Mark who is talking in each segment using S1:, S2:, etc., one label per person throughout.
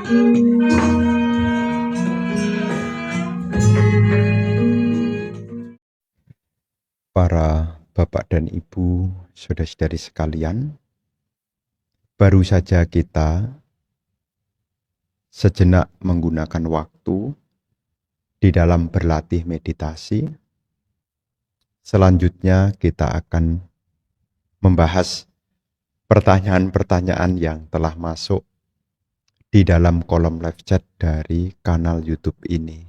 S1: Para bapak dan ibu, saudara-saudari sekalian, baru saja kita sejenak menggunakan waktu di dalam berlatih meditasi. Selanjutnya kita akan membahas pertanyaan-pertanyaan yang telah masuk di dalam kolom live chat dari kanal YouTube ini.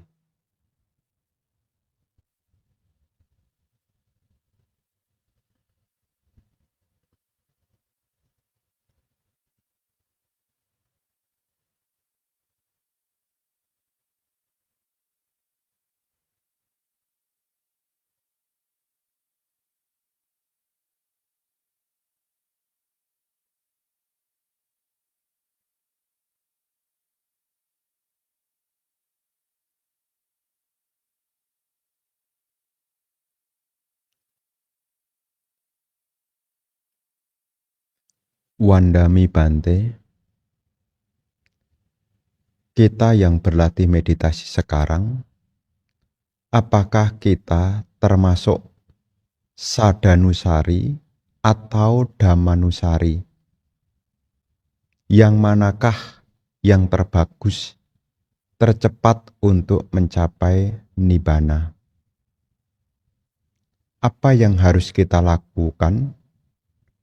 S1: Wandami Bante, kita yang berlatih meditasi sekarang, apakah kita termasuk Sadanusari atau Dhammanusari? Yang manakah yang terbagus, tercepat untuk mencapai Nibbana? Apa yang harus kita lakukan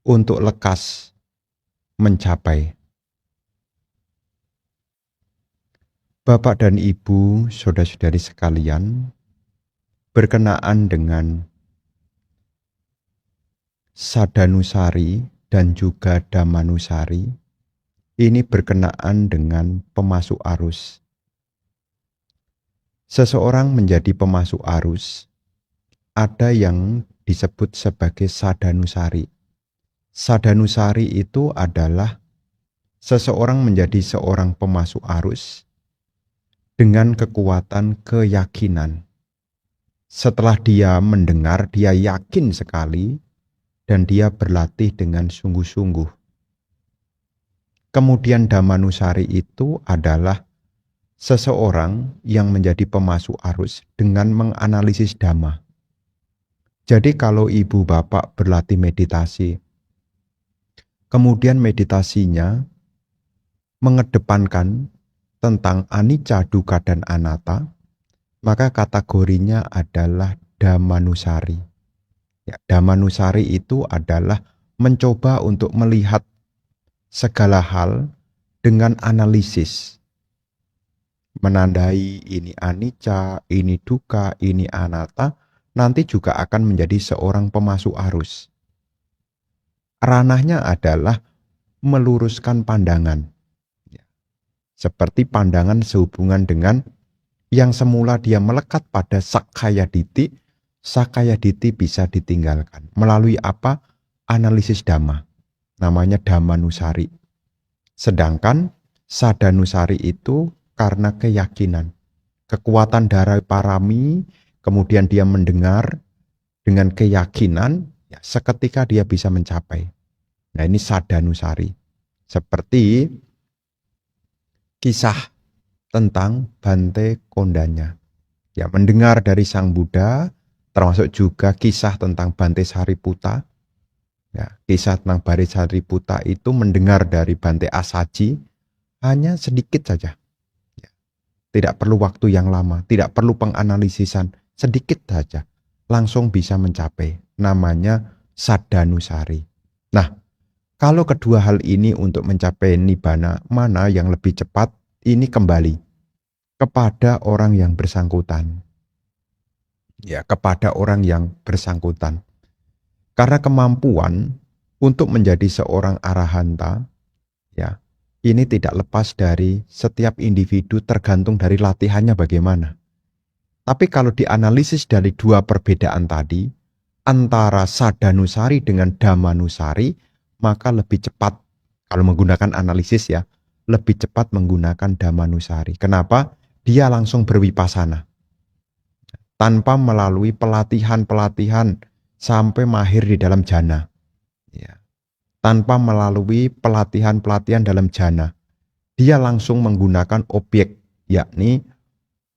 S1: untuk lekas mencapai? Bapak dan Ibu, saudara-saudari sekalian, berkenaan dengan Sadanusari dan juga Dhammanusari, ini berkenaan dengan pemasuk arus. Seseorang menjadi pemasuk arus, ada yang disebut sebagai Sadanusari. Sadanusari itu adalah seseorang menjadi seorang pemasuk arus dengan kekuatan keyakinan. Setelah dia mendengar, dia yakin sekali dan dia berlatih dengan sungguh-sungguh. Kemudian Dhammanusari itu adalah seseorang yang menjadi pemasuk arus dengan menganalisis Dhamma. Jadi kalau ibu bapak berlatih meditasi, kemudian meditasinya mengedepankan tentang anicca, dukkha, dan anatta, maka kategorinya adalah Dhammanusari. Ya, Dhammanusari itu adalah mencoba untuk melihat segala hal dengan analisis. Menandai ini anicca, ini dukkha, ini anatta, nanti juga akan menjadi seorang pemasuk arus. Ranahnya adalah meluruskan pandangan. Seperti pandangan sehubungan dengan yang semula dia melekat pada Sakkaya Ditthi bisa ditinggalkan. Melalui apa? Analisis Dhamma. Namanya Dhammanusari. Sedangkan Sadanusari itu karena keyakinan. Kekuatan darah parami, kemudian dia mendengar dengan keyakinan, ya, seketika dia bisa mencapai. Nah, ini Sadanusari. Seperti kisah tentang Bante Kondanya. Ya, mendengar dari Sang Buddha, termasuk juga kisah tentang Bante Sariputta. Ya, kisah tentang Bante Sariputta itu mendengar dari Bante Asaji hanya sedikit saja. Ya, tidak perlu waktu yang lama, tidak perlu penganalisisan, sedikit saja. Langsung bisa mencapai. Namanya Sadanusari. Nah, kalau kedua hal ini untuk mencapai Nibbana, mana yang lebih cepat? Ini kembali kepada orang yang bersangkutan. Ya, kepada orang yang bersangkutan. Karena kemampuan untuk menjadi seorang arahanta, ya, ini tidak lepas dari setiap individu tergantung dari latihannya bagaimana. Tapi kalau dianalisis dari dua perbedaan tadi, antara Sadanusari dengan Dhammanusari, maka lebih cepat, kalau menggunakan analisis ya, lebih cepat menggunakan Dhammanusari. Kenapa? Dia langsung berwipasana. Tanpa melalui pelatihan-pelatihan sampai mahir di dalam jana. Ya. Tanpa melalui pelatihan-pelatihan dalam jana. Dia langsung menggunakan objek, yakni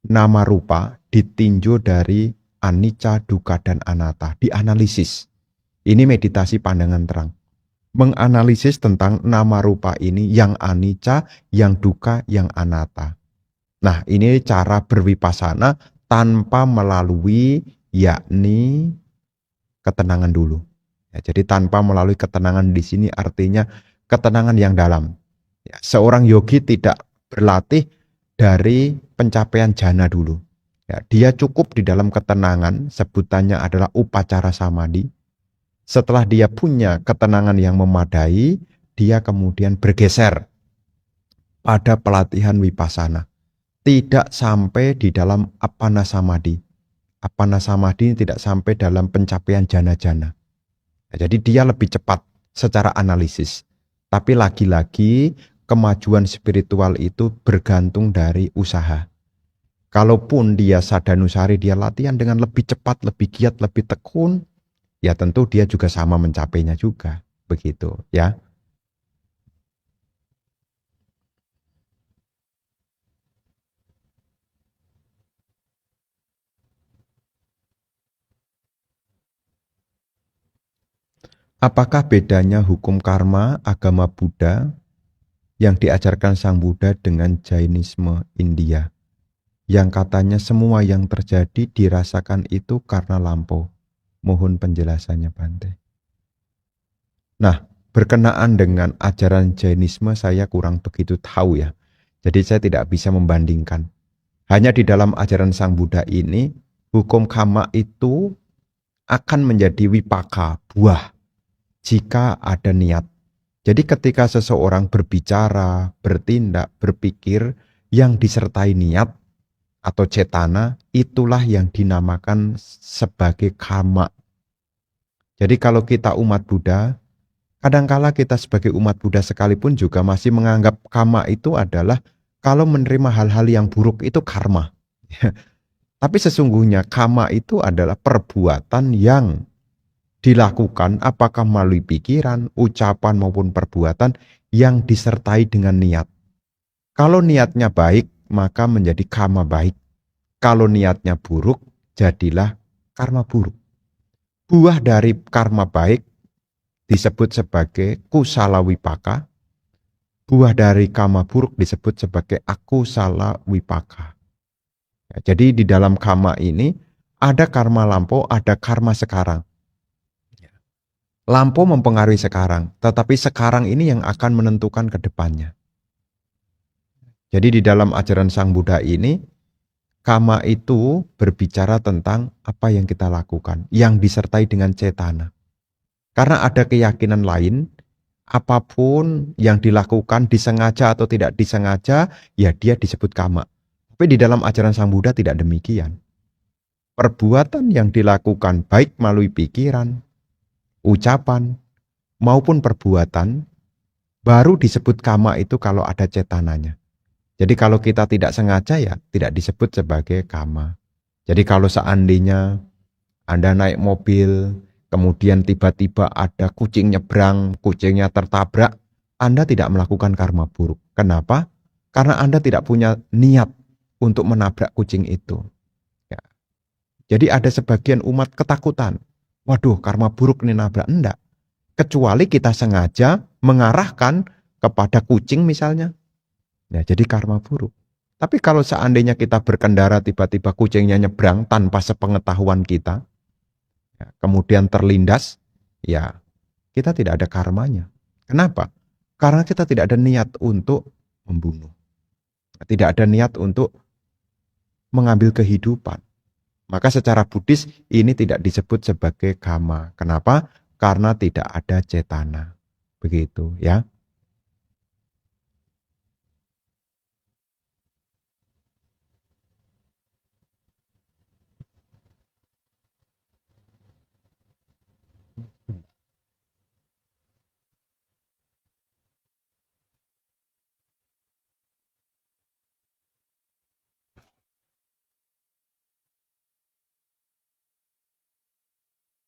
S1: nama rupa ditinjau dari anicca, dukkha, dan anatta. Dianalisis. Ini meditasi pandangan terang. Menganalisis tentang nama rupa ini yang anicca, yang dukkha, yang anatta. Nah, ini cara berwipasana tanpa melalui yakni ketenangan dulu. Ya, jadi tanpa melalui ketenangan di sini artinya ketenangan yang dalam. Ya, seorang yogi tidak berlatih dari pencapaian jana dulu. Ya, dia cukup di dalam ketenangan, sebutannya adalah upacara samadhi. Setelah dia punya ketenangan yang memadai, dia kemudian bergeser pada pelatihan wipasana. Tidak sampai di dalam appana samadhi. Appana samadhi tidak sampai dalam pencapaian jana-jana. Nah, jadi dia lebih cepat secara analisis. Tapi lagi-lagi kemajuan spiritual itu bergantung dari usaha. Kalaupun dia sadanusari, dia latihan dengan lebih cepat, lebih giat, lebih tekun, ya tentu dia juga sama mencapainya juga. Begitu ya. Apakah bedanya hukum karma agama Buddha yang diajarkan Sang Buddha dengan Jainisme India? Yang katanya semua yang terjadi dirasakan itu karena lampau. Mohon penjelasannya Bante. Nah, berkenaan dengan ajaran Jainisme saya kurang begitu tahu ya. Jadi saya tidak bisa membandingkan. Hanya di dalam ajaran Sang Buddha ini, hukum karma itu akan menjadi wipaka, buah, jika ada niat. Jadi ketika seseorang berbicara, bertindak, berpikir yang disertai niat atau cetana, itulah yang dinamakan sebagai karma. Jadi kalau kita umat Buddha, kadangkala kita sebagai umat Buddha sekalipun juga masih menganggap karma itu adalah kalau menerima hal-hal yang buruk itu karma. Tapi sesungguhnya karma itu adalah perbuatan yang dilakukan apakah melalui pikiran, ucapan maupun perbuatan yang disertai dengan niat. Kalau niatnya baik, maka menjadi karma baik. Kalau niatnya buruk, jadilah karma buruk. Buah dari karma baik disebut sebagai kusala wipaka. Buah dari karma buruk disebut sebagai akusala wipaka. Ya, jadi di dalam karma ini ada karma lampau, ada karma sekarang. Lampau mempengaruhi sekarang, tetapi sekarang ini yang akan menentukan ke depannya. Jadi di dalam ajaran Sang Buddha ini, karma itu berbicara tentang apa yang kita lakukan, yang disertai dengan cetana. Karena ada keyakinan lain, apapun yang dilakukan disengaja atau tidak disengaja, ya dia disebut karma. Tapi di dalam ajaran Sang Buddha tidak demikian. Perbuatan yang dilakukan baik melalui pikiran, ucapan, maupun perbuatan, baru disebut karma itu kalau ada cetananya. Jadi kalau kita tidak sengaja ya tidak disebut sebagai karma. Jadi kalau seandainya Anda naik mobil, kemudian tiba-tiba ada kucing nyebrang, kucingnya tertabrak, Anda tidak melakukan karma buruk. Kenapa? Karena Anda tidak punya niat untuk menabrak kucing itu. Ya. Jadi ada sebagian umat ketakutan. Waduh, karma buruk nih nabrak. Enggak. Kecuali kita sengaja mengarahkan kepada kucing misalnya. Ya, jadi karma buruk. Tapi kalau seandainya kita berkendara tiba-tiba kucingnya nyebrang tanpa sepengetahuan kita, ya, kemudian terlindas, ya kita tidak ada karmanya. Kenapa? Karena kita tidak ada niat untuk membunuh. Tidak ada niat untuk mengambil kehidupan. Maka secara Buddhis ini tidak disebut sebagai karma. Kenapa? Karena tidak ada cetana. Begitu ya.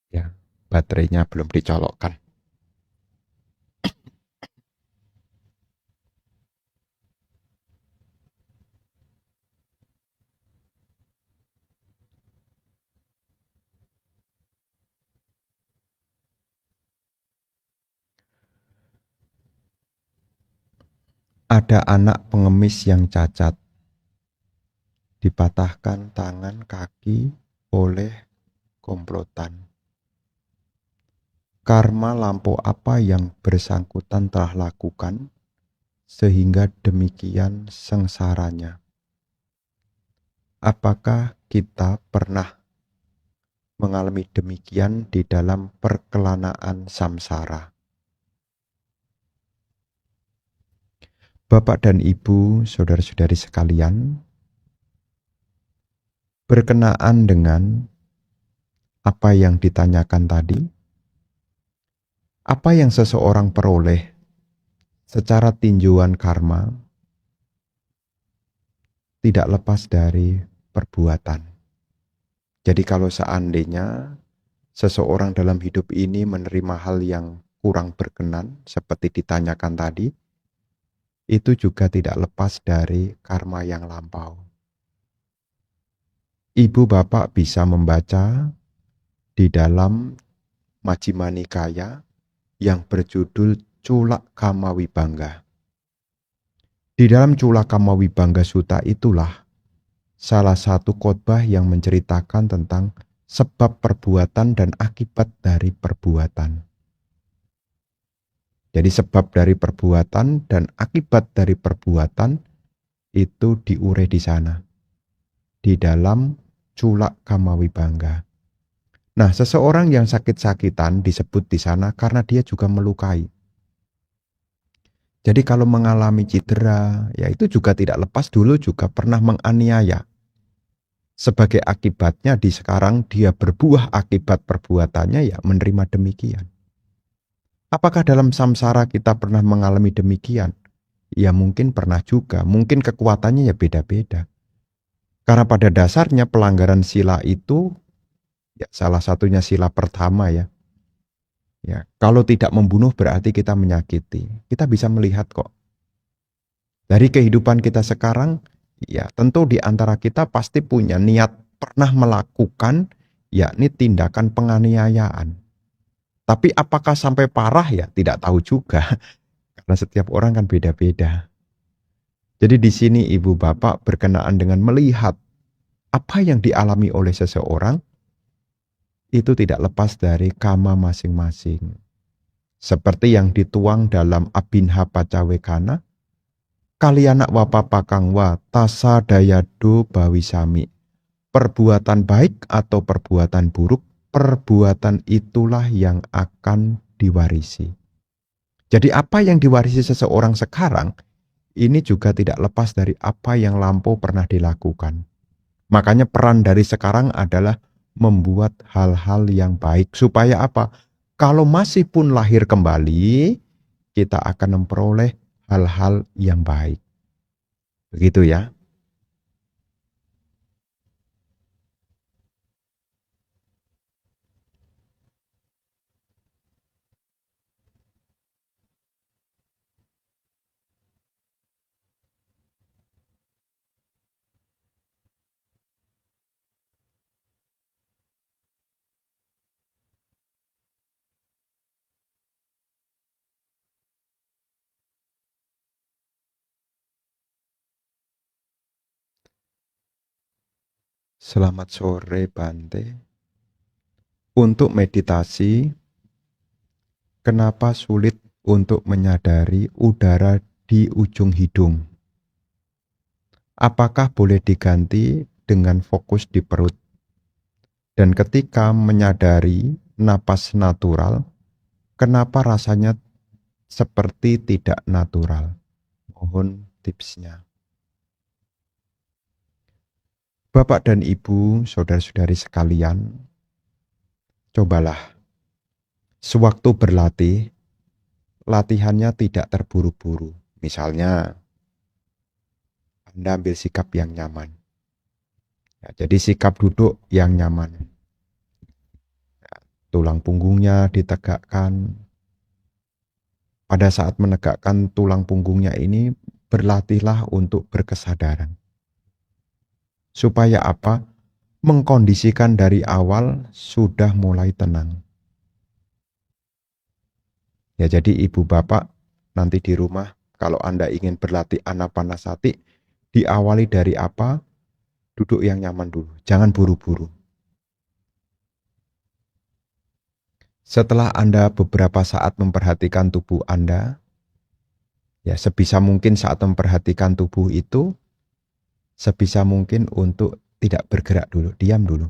S1: Ya, baterainya belum dicolokkan. Ada anak pengemis yang cacat, dipatahkan tangan kaki oleh komplotan. Karma lampau apa yang bersangkutan telah lakukan sehingga demikian sengsaranya? Apakah kita pernah mengalami demikian di dalam perkelanaan samsara? Bapak dan Ibu, saudara-saudari sekalian, berkenaan dengan apa yang ditanyakan tadi, apa yang seseorang peroleh secara tinjauan karma tidak lepas dari perbuatan. Jadi kalau seandainya seseorang dalam hidup ini menerima hal yang kurang berkenan seperti ditanyakan tadi, itu juga tidak lepas dari karma yang lampau. Ibu bapak bisa membaca di dalam Majjhima Nikaya yang berjudul Culak Kamawibangga. Di dalam Culak Kamawibangga Sutta itulah salah satu khotbah yang menceritakan tentang sebab perbuatan dan akibat dari perbuatan. Jadi sebab dari perbuatan dan akibat dari perbuatan itu diurai di sana, di dalam Culak Kamawibangga. Nah, seseorang yang sakit-sakitan disebut di sana karena dia juga melukai. Jadi kalau mengalami cedera, ya itu juga tidak lepas dulu juga pernah menganiaya. Sebagai akibatnya di sekarang dia berbuah akibat perbuatannya ya menerima demikian. Apakah dalam samsara kita pernah mengalami demikian? Ya mungkin pernah juga, mungkin kekuatannya ya beda-beda. Karena pada dasarnya pelanggaran sila itu, ya salah satunya sila pertama ya. Ya, kalau tidak membunuh berarti kita menyakiti. Kita bisa melihat kok. Dari kehidupan kita sekarang, ya tentu di antara kita pasti punya niat pernah melakukan, yakni tindakan penganiayaan. Tapi apakah sampai parah ya tidak tahu juga. Karena setiap orang kan beda-beda. Jadi di sini ibu bapak berkenaan dengan melihat apa yang dialami oleh seseorang itu tidak lepas dari kama masing-masing. Seperti yang dituang dalam Abhinha Pacawekana, kalianak wapapakangwa tasa dayado bawisami. Perbuatan baik atau perbuatan buruk, perbuatan itulah yang akan diwarisi. Jadi apa yang diwarisi seseorang sekarang, ini juga tidak lepas dari apa yang lampau pernah dilakukan. Makanya peran dari sekarang adalah membuat hal-hal yang baik. Supaya apa? Kalau masih pun lahir kembali, kita akan memperoleh hal-hal yang baik. Begitu ya. Selamat sore Bante. Untuk meditasi, kenapa sulit untuk menyadari udara di ujung hidung? Apakah boleh diganti dengan fokus di perut? Dan ketika menyadari napas natural, kenapa rasanya seperti tidak natural? Mohon tipsnya. Bapak dan Ibu, saudara-saudari sekalian, cobalah sewaktu berlatih, latihannya tidak terburu-buru. Misalnya, Anda ambil sikap yang nyaman. Ya, jadi sikap duduk yang nyaman. Ya, tulang punggungnya ditegakkan. Pada saat menegakkan tulang punggungnya ini, berlatihlah untuk berkesadaran. Supaya apa? Mengkondisikan dari awal sudah mulai tenang. Ya jadi ibu bapak nanti di rumah Kalau Anda ingin berlatih anapanasati, diawali dari apa? Duduk yang nyaman dulu. Jangan buru-buru. Setelah Anda beberapa saat memperhatikan tubuh Anda, ya sebisa mungkin saat memperhatikan tubuh itu, sebisa mungkin untuk tidak bergerak dulu, diam dulu.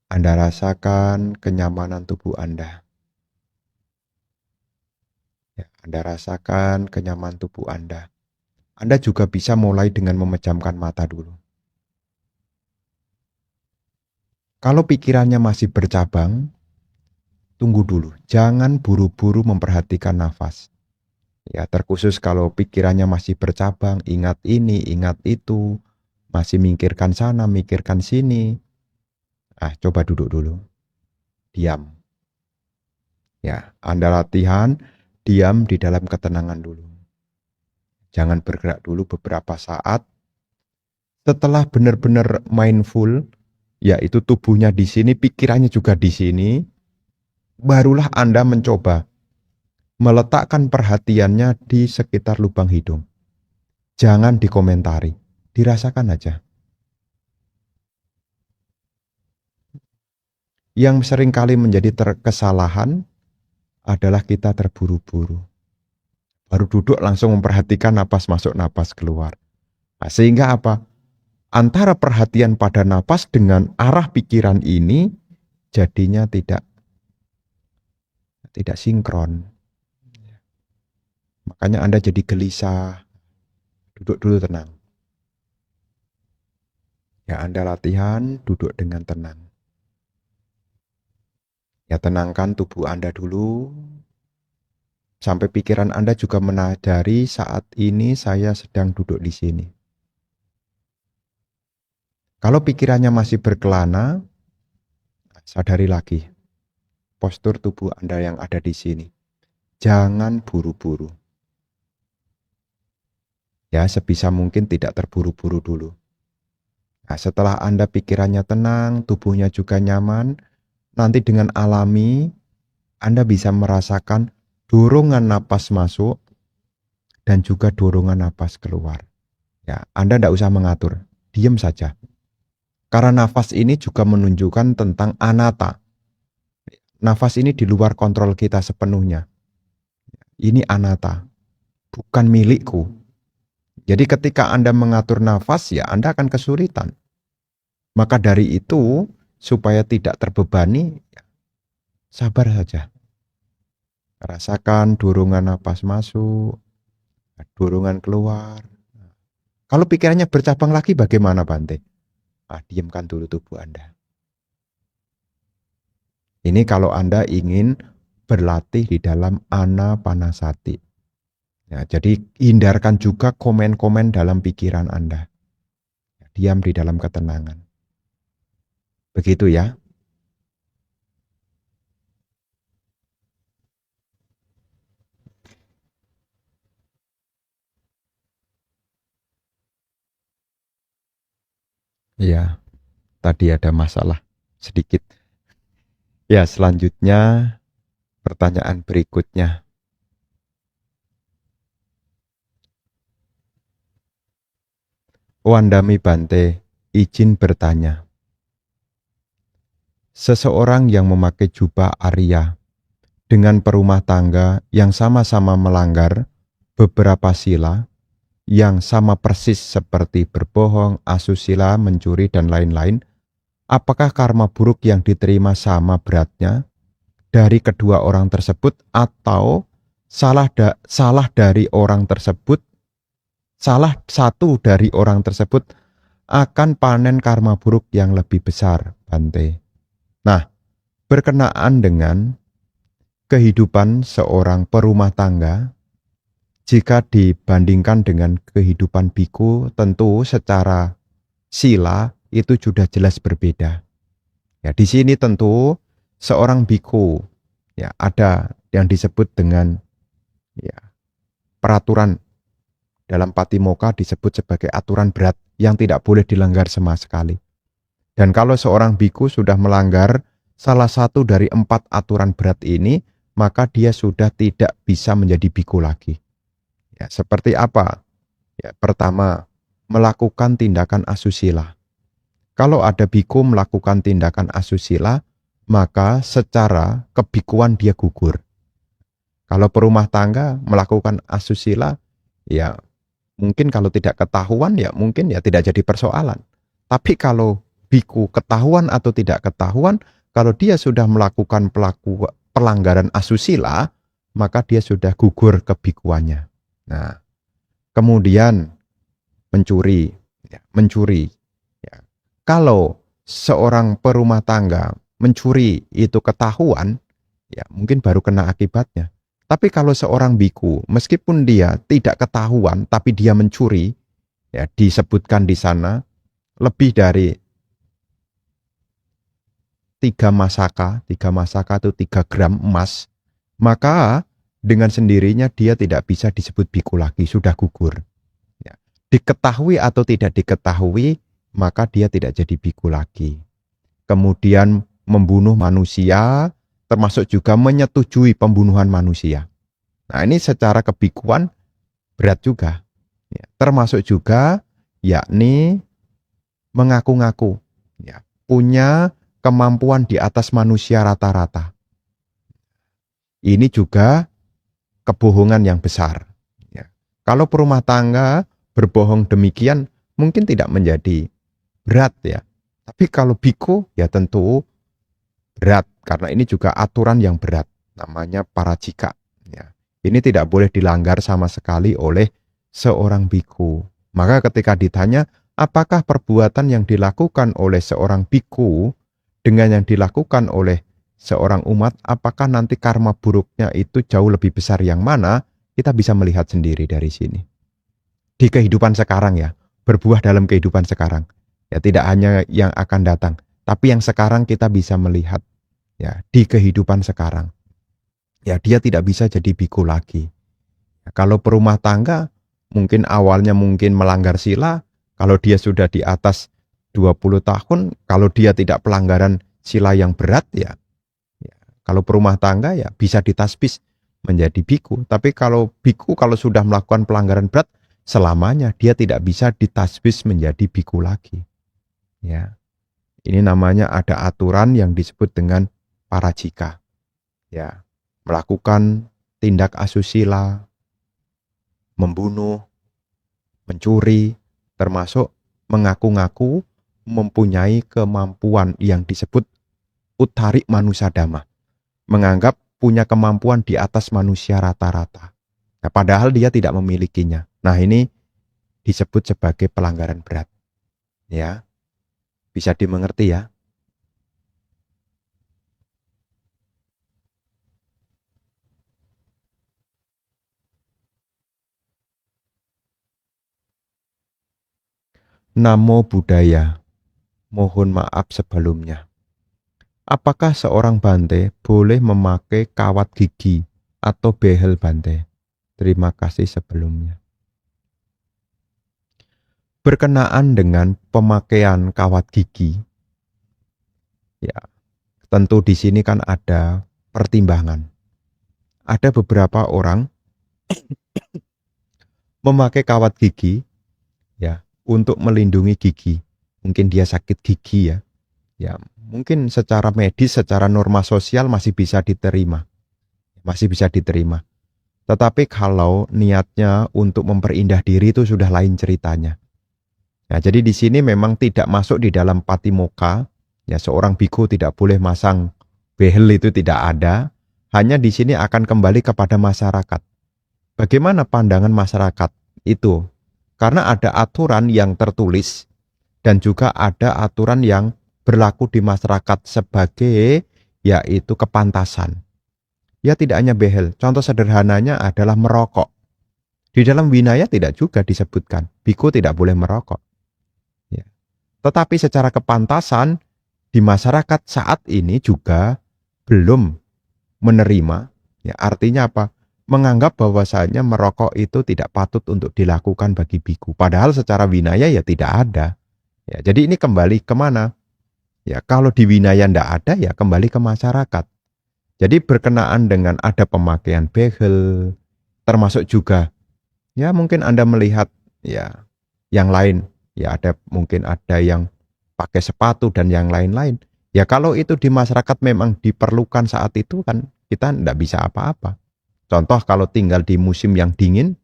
S1: Anda rasakan kenyamanan tubuh Anda. Ya, Anda rasakan kenyamanan tubuh Anda. Anda juga bisa mulai dengan memejamkan mata dulu. Kalau pikirannya masih bercabang, tunggu dulu. Jangan buru-buru memperhatikan nafas. Ya, terkhusus kalau pikirannya masih bercabang, ingat ini, ingat itu, masih mikirkan sana, mikirkan sini. Coba duduk dulu. Diam. Ya, Anda latihan diam di dalam ketenangan dulu. Jangan bergerak dulu beberapa saat. Setelah benar-benar mindful, yaitu tubuhnya di sini, pikirannya juga di sini, barulah Anda mencoba meletakkan perhatiannya di sekitar lubang hidung. Jangan dikomentari, dirasakan aja. Yang seringkali menjadi kesalahan adalah kita terburu-buru. Baru duduk langsung memperhatikan napas masuk, napas keluar. Sehingga apa? Antara perhatian pada napas dengan arah pikiran ini jadinya tidak sinkron. Makanya Anda jadi gelisah. Duduk dulu tenang. Ya, Anda latihan duduk dengan tenang. Ya, tenangkan tubuh Anda dulu. Sampai pikiran Anda juga menyadari saat ini saya sedang duduk di sini. Kalau pikirannya masih berkelana, sadari lagi postur tubuh Anda yang ada di sini. Jangan buru-buru. Ya, sebisa mungkin tidak terburu-buru dulu. Setelah Anda pikirannya tenang, tubuhnya juga nyaman, nanti dengan alami Anda bisa merasakan dorongan napas masuk dan juga dorongan napas keluar. Ya, Anda tidak usah mengatur, diam saja. Karena nafas ini juga menunjukkan tentang anatta. Nafas ini di luar kontrol kita sepenuhnya. Ini anatta, bukan milikku. Jadi ketika Anda mengatur nafas, ya Anda akan kesulitan. Maka dari itu, supaya tidak terbebani, sabar saja. Rasakan dorongan nafas masuk, dorongan keluar. Kalau pikirannya bercabang lagi bagaimana, Bante? Diamkan dulu tubuh Anda. Ini kalau Anda ingin berlatih di dalam anapanasati. Ya, jadi hindarkan juga komen-komen dalam pikiran Anda. Diam di dalam ketenangan. Begitu ya. Ya, tadi ada masalah sedikit. Ya, selanjutnya pertanyaan berikutnya. Wandami Bante, izin bertanya. Seseorang yang memakai jubah Arya dengan perumah tangga yang sama-sama melanggar beberapa sila yang sama persis seperti berbohong, asusila, mencuri, dan lain-lain, apakah karma buruk yang diterima sama beratnya dari kedua orang tersebut atau salah dari orang tersebut, salah satu dari orang tersebut akan panen karma buruk yang lebih besar, Bante? Nah, berkenaan dengan kehidupan seorang perumah tangga, jika dibandingkan dengan kehidupan biku, tentu secara sila itu sudah jelas berbeda. Ya, di sini tentu seorang biku, ya ada yang disebut dengan ya peraturan dalam Patimokkha disebut sebagai aturan berat yang tidak boleh dilanggar sama sekali. Dan kalau seorang biku sudah melanggar salah satu dari 4 aturan berat ini, maka dia sudah tidak bisa menjadi biku lagi. Ya, seperti apa? Ya, pertama, melakukan tindakan asusila. Kalau ada biku melakukan tindakan asusila, maka secara kebikuan dia gugur. Kalau perumah tangga melakukan asusila, ya mungkin kalau tidak ketahuan, ya mungkin ya tidak jadi persoalan. Tapi kalau biku ketahuan atau tidak ketahuan, kalau dia sudah melakukan pelanggaran asusila, maka dia sudah gugur kebikuannya. Nah, kemudian mencuri. Ya, mencuri. Ya. Kalau seorang perumah tangga mencuri itu ketahuan, ya mungkin baru kena akibatnya. Tapi kalau seorang biku, meskipun dia tidak ketahuan, tapi dia mencuri, ya disebutkan di sana lebih dari 3 masaka itu 3 gram emas, maka dengan sendirinya dia tidak bisa disebut biku lagi, sudah gugur. Ya. Diketahui atau tidak diketahui, maka dia tidak jadi biku lagi. Kemudian membunuh manusia, termasuk juga menyetujui pembunuhan manusia. Nah ini secara kebikuan berat juga. Ya. Termasuk juga yakni mengaku-ngaku, ya, punya kemampuan di atas manusia rata-rata. Ini juga kebohongan yang besar. Ya. Kalau perumah tangga berbohong demikian mungkin tidak menjadi berat ya. Tapi kalau biku ya tentu berat karena ini juga aturan yang berat. Namanya parajika. Ya. Ini tidak boleh dilanggar sama sekali oleh seorang biku. Maka ketika ditanya apakah perbuatan yang dilakukan oleh seorang biku dengan yang dilakukan oleh seorang umat, apakah nanti karma buruknya itu jauh lebih besar yang mana? Kita bisa melihat sendiri dari sini. Di kehidupan sekarang ya, berbuah dalam kehidupan sekarang. Ya tidak hanya yang akan datang, tapi yang sekarang kita bisa melihat ya di kehidupan sekarang. Ya dia tidak bisa jadi biku lagi. Ya, kalau perumah tangga mungkin awalnya mungkin melanggar sila, kalau dia sudah di atas 20 tahun, kalau dia tidak pelanggaran sila yang berat ya, kalau perumah tangga ya bisa ditasbih menjadi biku. Tapi kalau biku kalau sudah melakukan pelanggaran berat, selamanya dia tidak bisa ditasbih menjadi biku lagi. Ya. Ini namanya ada aturan yang disebut dengan parajika. Ya. Melakukan tindak asusila, membunuh, mencuri, termasuk mengaku-ngaku mempunyai kemampuan yang disebut uttari manusadama. Menganggap punya kemampuan di atas manusia rata-rata. Nah, padahal dia tidak memilikinya. Nah ini disebut sebagai pelanggaran berat. Ya, bisa dimengerti ya. Namo Buddhaya. Mohon maaf sebelumnya. Apakah seorang bante boleh memakai kawat gigi atau behel bante? Terima kasih sebelumnya. Berkenaan dengan pemakaian kawat gigi, ya tentu di sini kan ada pertimbangan. Ada beberapa orang memakai kawat gigi, ya untuk melindungi gigi. Mungkin dia sakit gigi ya. Ya, mungkin secara medis, secara norma sosial masih bisa diterima. Masih bisa diterima. Tetapi kalau niatnya untuk memperindah diri itu sudah lain ceritanya. Nah, jadi di sini memang tidak masuk di dalam patimokkha. Ya, seorang biku tidak boleh masang behel itu tidak ada. Hanya di sini akan kembali kepada masyarakat. Bagaimana pandangan masyarakat itu? Karena ada aturan yang tertulis dan juga ada aturan yang berlaku di masyarakat sebagai yaitu kepantasan. Ya tidak hanya behel, contoh sederhananya adalah merokok. Di dalam Winaya tidak juga disebutkan, biku tidak boleh merokok. Ya. Tetapi secara kepantasan di masyarakat saat ini juga belum menerima, ya artinya apa? Menganggap bahwasanya merokok itu tidak patut untuk dilakukan bagi biku. Padahal secara Winaya ya tidak ada. Ya, jadi ini kembali kemana? Ya, kalau di Winaya tidak ada, ya kembali ke masyarakat. Jadi berkenaan dengan ada pemakaian behel, termasuk juga ya mungkin Anda melihat ya yang lain, ya mungkin ada yang pakai sepatu dan yang lain-lain. Ya kalau itu di masyarakat memang diperlukan saat itu kan kita tidak bisa apa-apa. Contoh kalau tinggal di musim yang dingin,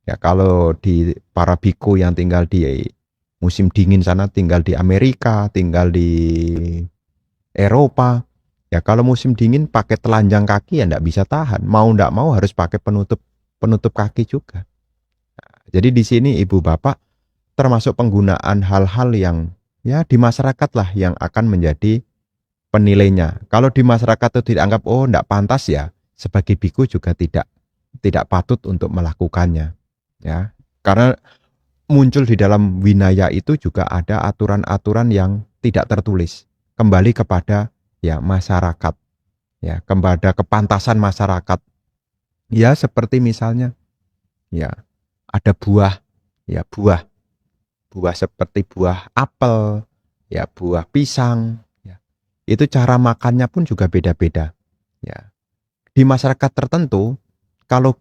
S1: ya kalau di para biku yang tinggal di musim dingin sana, tinggal di Amerika, tinggal di Eropa, ya kalau musim dingin pakai telanjang kaki ya tidak bisa tahan. Mau tidak mau harus pakai penutup penutup kaki juga. Jadi di sini ibu bapak termasuk penggunaan hal-hal yang ya di masyarakat lah yang akan menjadi penilainya. Kalau di masyarakat itu dianggap oh tidak pantas ya, sebagai biku juga tidak patut untuk melakukannya. Ya, karena muncul di dalam winaya itu juga ada aturan-aturan yang tidak tertulis. Kembali kepada ya masyarakat, ya kepada kepantasan masyarakat. Ya seperti misalnya ya ada buah, ya buah seperti buah apel, ya buah pisang, ya. Itu cara makannya pun juga beda-beda. Ya. Di masyarakat tertentu, kalau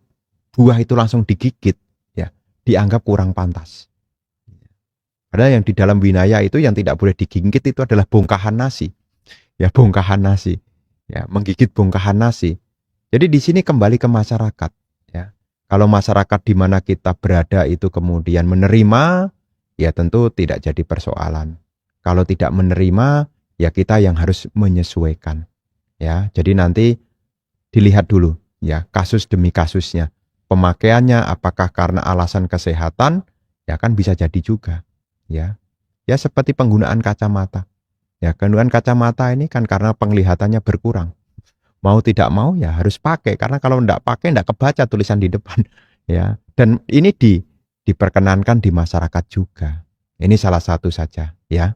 S1: buah itu langsung digigit, ya dianggap kurang pantas. Padahal yang di dalam winaya itu yang tidak boleh digigit itu adalah bongkahan nasi. Ya bongkahan nasi. Ya, menggigit bongkahan nasi. Jadi di sini kembali ke masyarakat. Ya. Kalau masyarakat di mana kita berada itu kemudian menerima, ya tentu tidak jadi persoalan. Kalau tidak menerima, ya kita yang harus menyesuaikan. Ya, jadi nanti dilihat dulu, ya kasus demi kasusnya. Pemakaiannya apakah karena alasan kesehatan, ya kan bisa jadi juga. Ya, ya seperti penggunaan kacamata. Ya, penggunaan kacamata ini kan karena penglihatannya berkurang. Mau tidak mau ya harus pakai karena kalau tidak pakai tidak kebaca tulisan di depan. Ya, dan ini diperkenankan di masyarakat juga. Ini salah satu saja, ya.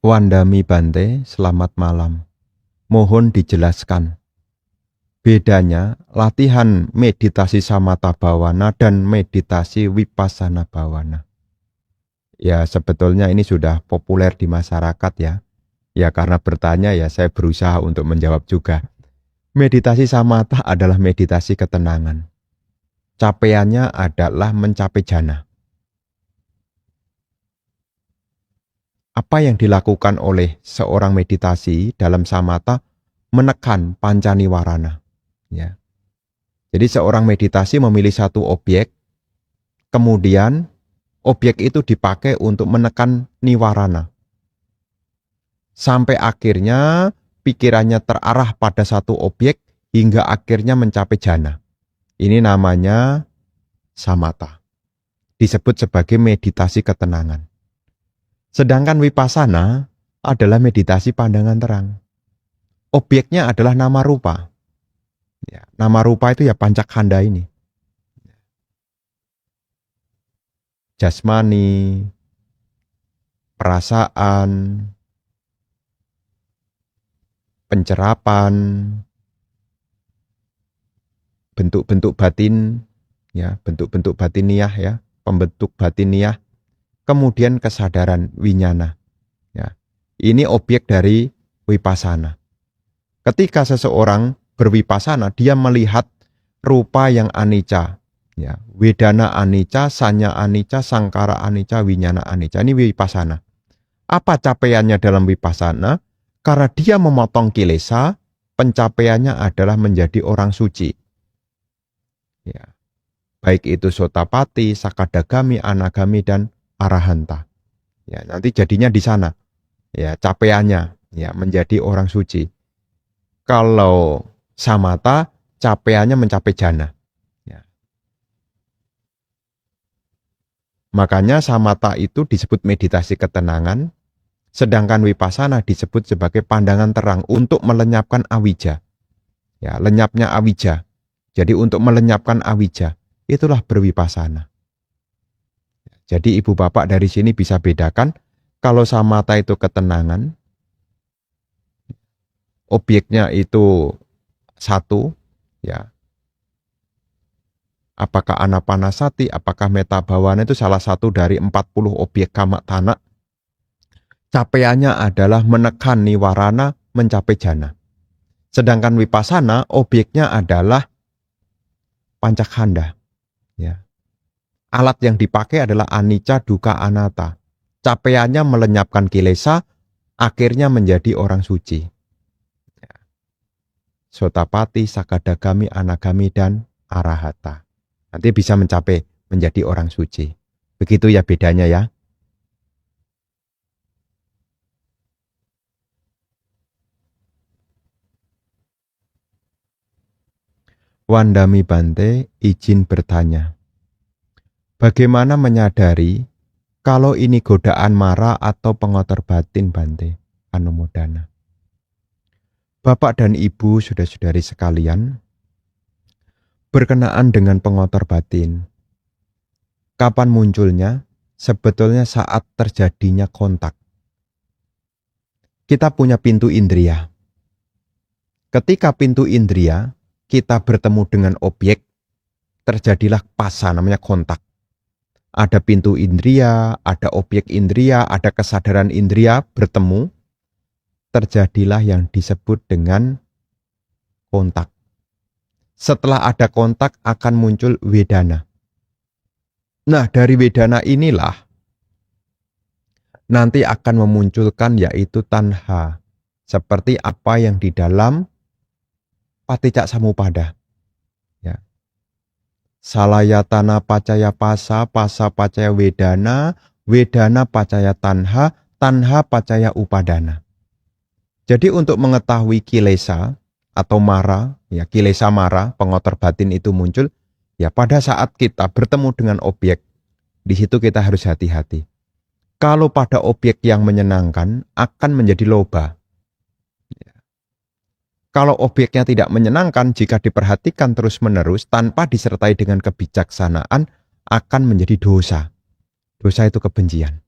S1: Wandami Bante, selamat malam. Mohon dijelaskan bedanya latihan meditasi samatha bhavana dan meditasi vipassana bhavana. Ya sebetulnya ini sudah populer di masyarakat ya. Ya karena bertanya ya saya berusaha untuk menjawab juga. Meditasi samatha adalah meditasi ketenangan. Capaiannya adalah mencapai jana. Apa yang dilakukan oleh seorang meditasi dalam samatha menekan pancaniwarana. Ya. Jadi seorang meditasi memilih satu objek, kemudian objek itu dipakai untuk menekan niwarana. Sampai akhirnya pikirannya terarah pada satu objek hingga akhirnya mencapai jana. Ini namanya samatha. Disebut sebagai meditasi ketenangan. Sedangkan vipassana adalah meditasi pandangan terang. Objeknya adalah nama rupa. Ya, nama rupa itu ya pancakkhanda ini. Jasmani, perasaan, pencerapan, bentuk-bentuk batin, ya, bentuk-bentuk batiniah ya, pembentuk batiniah, kemudian kesadaran winyana. Ya. Ini objek dari vipassana. Ketika seseorang bervipassana, dia melihat rupa yang anicca, ya, wedana anicca, sanya anicca, sangkara anicca, winyana anicca. Ini vipassana. Apa capaiannya dalam vipassana? Karena dia memotong kilesa, pencapaiannya adalah menjadi orang suci. Ya. Baik itu sotapati, sakadagami, anagami, dan arahanta. Ya, nanti jadinya di sana. Ya, capaiannya ya menjadi orang suci. Kalau samatha, capaiannya mencapai jana. Ya. Makanya samatha itu disebut meditasi ketenangan, sedangkan vipassana disebut sebagai pandangan terang untuk melenyapkan awija. Ya, lenyapnya awija. Jadi untuk melenyapkan awija, itulah bervipassana. Jadi ibu bapak dari sini bisa bedakan, kalau samatha itu ketenangan, objeknya itu satu, ya, apakah anapanasati, apakah metta bhavana, itu salah satu dari 40 objek kama tanah. Capaiannya adalah menekan niwarana mencapai jana. Sedangkan vipassana objeknya adalah pancakhanda. Ya. Alat yang dipakai adalah anicca, dukkha, anatta. Capaiannya melenyapkan kilesa, akhirnya menjadi orang suci. Ya. Sotapati, sakadagami, anagami, dan arahata. Nanti bisa mencapai menjadi orang suci. Begitu ya bedanya ya. Wandami Bante izin bertanya. Bagaimana menyadari kalau ini godaan mara atau pengotor batin, Bante? Anumodana. Bapak dan Ibu, saudara-saudari sekalian, berkenaan dengan pengotor batin. Kapan munculnya? Sebetulnya saat terjadinya kontak. Kita punya pintu indria. Ketika pintu indria, kita bertemu dengan objek, terjadilah pasa, namanya kontak. Ada pintu indria, ada objek indria, ada kesadaran indria bertemu, terjadilah yang disebut dengan kontak. Setelah ada kontak akan muncul wedana. Nah, dari wedana inilah nanti akan memunculkan yaitu tanha, seperti apa yang di dalam Paticca Samuppada. Ya. Salayatana pacaya pasa, pasa pacaya wedana, wedana pacaya tanha, tanha pacaya upadana. Jadi untuk mengetahui kilesa atau mara, ya kilesa mara, pengotor batin itu muncul, ya pada saat kita bertemu dengan objek, di situ kita harus hati-hati. Kalau pada objek yang menyenangkan akan menjadi loba. Kalau objeknya tidak menyenangkan, jika diperhatikan terus-menerus tanpa disertai dengan kebijaksanaan, akan menjadi dosa. Dosa itu kebencian.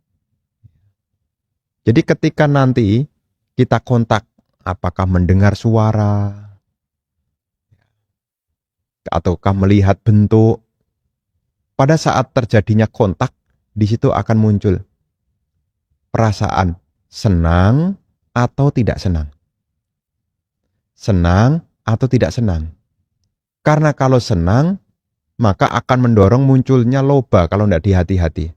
S1: Jadi ketika nanti kita kontak, apakah mendengar suara, ataukah melihat bentuk, pada saat terjadinya kontak, di situ akan muncul perasaan senang atau tidak senang. Senang atau tidak senang. Karena kalau senang, maka akan mendorong munculnya loba kalau tidak dihati-hati.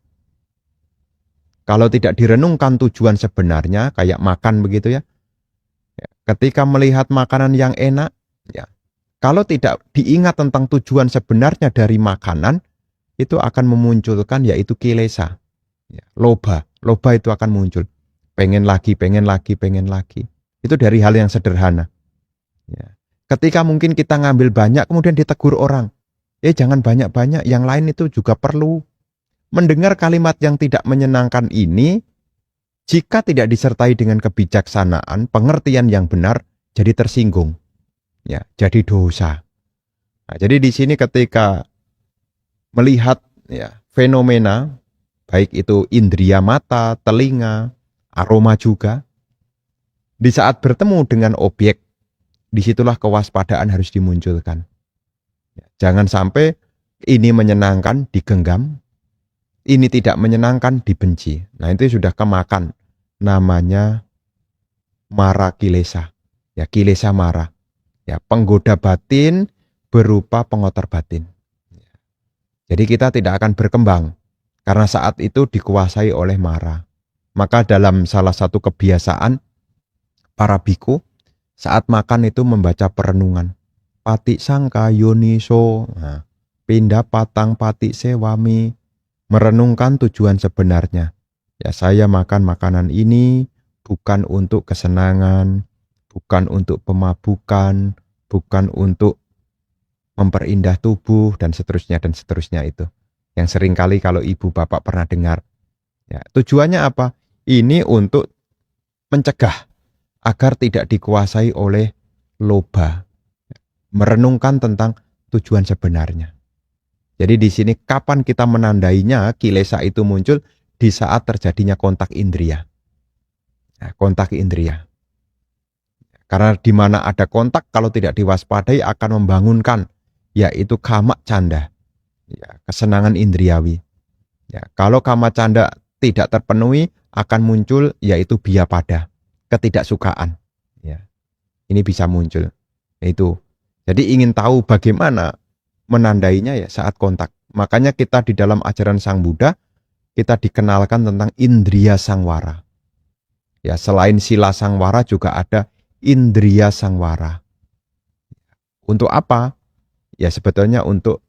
S1: Kalau tidak direnungkan tujuan sebenarnya, kayak makan begitu ya. Ketika melihat makanan yang enak, ya, kalau tidak diingat tentang tujuan sebenarnya dari makanan, itu akan memunculkan yaitu kilesa. Ya, loba itu akan muncul. Pengen lagi, pengen lagi, pengen lagi. Itu dari hal yang sederhana. Ya. Ketika mungkin kita ngambil banyak kemudian ditegur orang, jangan banyak-banyak, yang lain itu juga perlu. Mendengar kalimat yang tidak menyenangkan ini, jika tidak disertai dengan kebijaksanaan, pengertian yang benar, jadi tersinggung, ya, jadi dosa. Nah, jadi di sini ketika melihat ya fenomena, baik itu indria mata, telinga, aroma juga, di saat bertemu dengan objek, disitulah kewaspadaan harus dimunculkan. Jangan sampai ini menyenangkan digenggam, ini tidak menyenangkan dibenci. Nah itu sudah kemakan, namanya mara kilesa. Ya kilesa mara. Ya penggoda batin berupa pengotor batin. Jadi kita tidak akan berkembang karena saat itu dikuasai oleh mara. Maka dalam salah satu kebiasaan para biku, saat makan itu membaca perenungan. Pati sangka yoniso, nah, pindah patang pati sewami, merenungkan tujuan sebenarnya. Ya saya makan makanan ini bukan untuk kesenangan, bukan untuk pemabukan, bukan untuk memperindah tubuh, dan seterusnya itu. Yang seringkali kalau ibu bapak pernah dengar. Ya, tujuannya apa? Ini untuk mencegah agar tidak dikuasai oleh loba. Merenungkan tentang tujuan sebenarnya. Jadi di sini kapan kita menandainya kilesa itu muncul di saat terjadinya kontak indria. Nah, kontak indria. Karena di mana ada kontak kalau tidak diwaspadai akan membangunkan yaitu kama canda. ya, kesenangan indriawi. Ya, kalau kama canda tidak terpenuhi akan muncul yaitu biapada, ketidaksukaan. Ya, ini bisa muncul. Itu. Jadi ingin tahu bagaimana menandainya ya saat kontak. Makanya kita di dalam ajaran Sang Buddha kita dikenalkan tentang indriya sangwara. Ya, selain sila sangwara juga ada indriya sangwara. Untuk apa? Ya sebetulnya untuk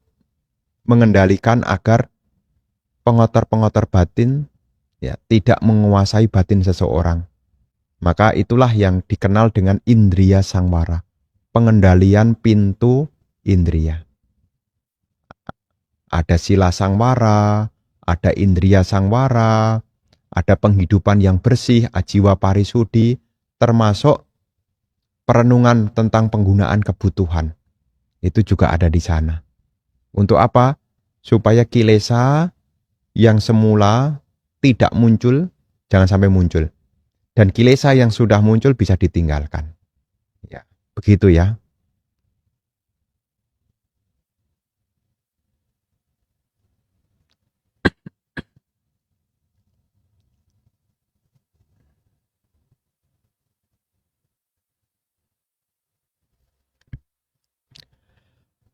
S1: mengendalikan agar pengotor-pengotor batin ya tidak menguasai batin seseorang. Maka itulah yang dikenal dengan indriya sangwara, pengendalian pintu indriya. Ada sila sangwara, ada indriya sangwara, ada penghidupan yang bersih, ajiwa parisudi, termasuk perenungan tentang penggunaan kebutuhan. Itu juga ada di sana. Untuk apa? Supaya kilesa yang semula tidak muncul, jangan sampai muncul. Dan kilesa yang sudah muncul bisa ditinggalkan. Ya, begitu ya.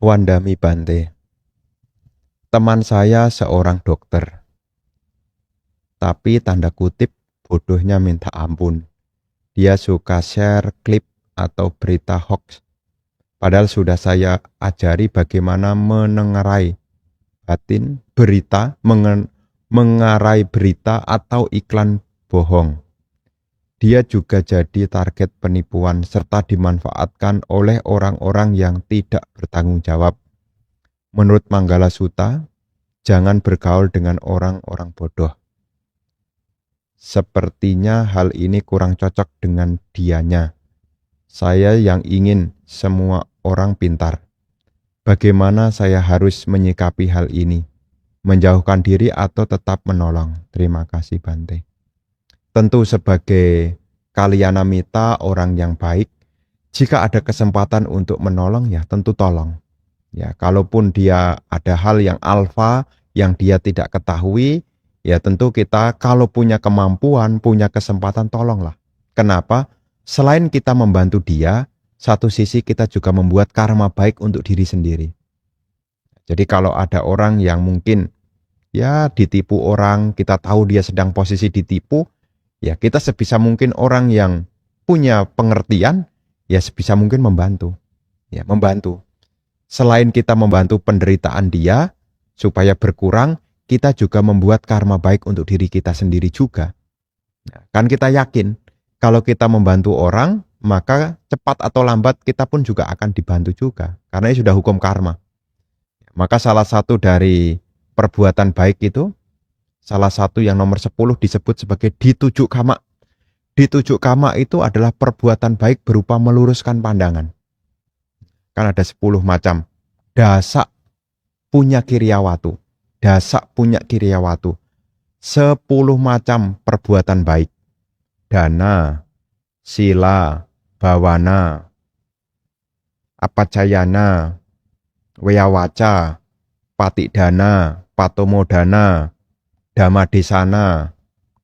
S1: Wandami Bante. Teman saya seorang dokter. Tapi tanda kutip bodohnya minta ampun. Dia suka share klip atau berita hoax. Padahal sudah saya ajari bagaimana menengarai batin berita, mengarai berita atau iklan bohong. Dia juga jadi target penipuan serta dimanfaatkan oleh orang-orang yang tidak bertanggung jawab. Menurut Manggala Sutta, jangan bergaul dengan orang-orang bodoh. Sepertinya hal ini kurang cocok dengan dianya. Saya yang ingin semua orang pintar. Bagaimana saya harus menyikapi hal ini? Menjauhkan diri atau tetap menolong? Terima kasih Bante. Tentu sebagai kalyana mita, orang yang baik, jika ada kesempatan untuk menolong ya tentu tolong. Ya, kalaupun dia ada hal yang alfa yang dia tidak ketahui, ya tentu kita kalau punya kemampuan, punya kesempatan tolonglah. Kenapa? Selain kita membantu dia, satu sisi kita juga membuat karma baik untuk diri sendiri. Jadi kalau ada orang yang mungkin ya ditipu orang, kita tahu dia sedang posisi ditipu, ya kita sebisa mungkin orang yang punya pengertian, ya sebisa mungkin membantu. Ya, membantu. Selain kita membantu penderitaan dia supaya berkurang, kita juga membuat karma baik untuk diri kita sendiri juga. Nah, kan kita yakin kalau kita membantu orang, maka cepat atau lambat kita pun juga akan dibantu juga. Karena ini sudah hukum karma. Maka salah satu dari perbuatan baik itu, salah satu yang nomor 10 disebut sebagai ditujuk kama. Ditujuk kama itu adalah perbuatan baik berupa meluruskan pandangan. Kan ada 10 macam. Dasak punya kiryawatu. Dasak punya kiryawatu. 10 macam perbuatan baik. Dana, sila, bawana, apacayana, weyawaca, patidana, patomodana, damadesana,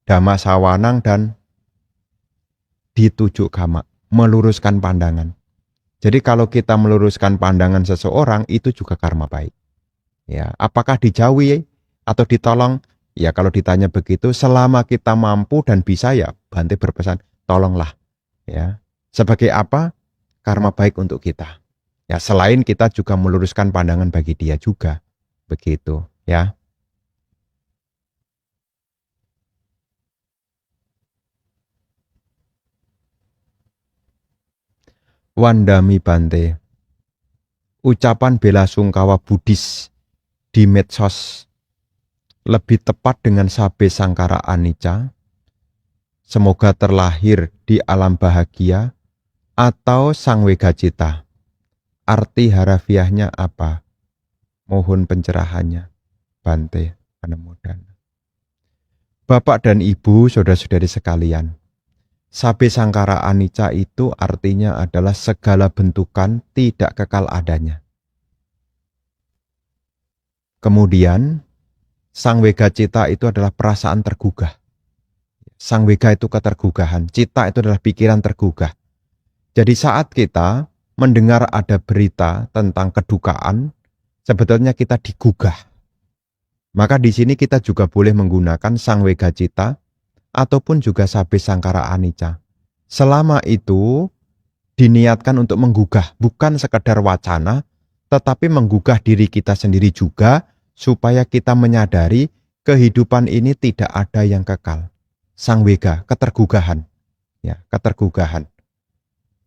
S1: damasawanang, dan ditujuk kama, meluruskan pandangan. Jadi kalau kita meluruskan pandangan seseorang, itu juga karma baik. Ya, apakah dijauhi atau ditolong? Ya kalau ditanya begitu, selama kita mampu dan bisa ya Bante berpesan, tolonglah. Ya, sebagai apa? Karma baik untuk kita. Ya selain kita juga meluruskan pandangan bagi dia juga. Begitu ya. Wandami Bante. Ucapan bela sungkawa Buddhis di medsos lebih tepat dengan sabe sangkara anicca, semoga terlahir di alam bahagia, atau sangwega cita. Arti harafiahnya apa? Mohon pencerahannya, Bante Panemodana. Bapak dan Ibu, saudara-saudari sekalian, sabe sangkara anicca itu artinya adalah segala bentukan tidak kekal adanya. Kemudian sang wega cita itu adalah perasaan tergugah. Sang wega itu ketergugahan, cita itu adalah pikiran tergugah. Jadi saat kita mendengar ada berita tentang kedukaan, sebetulnya kita digugah. Maka di sini kita juga boleh menggunakan sang wega cita ataupun juga sabe sangkara anicca. Selama itu diniatkan untuk menggugah, bukan sekedar wacana, tetapi menggugah diri kita sendiri juga supaya kita menyadari kehidupan ini tidak ada yang kekal. Sang wega, ketergugahan. Ya, ketergugahan.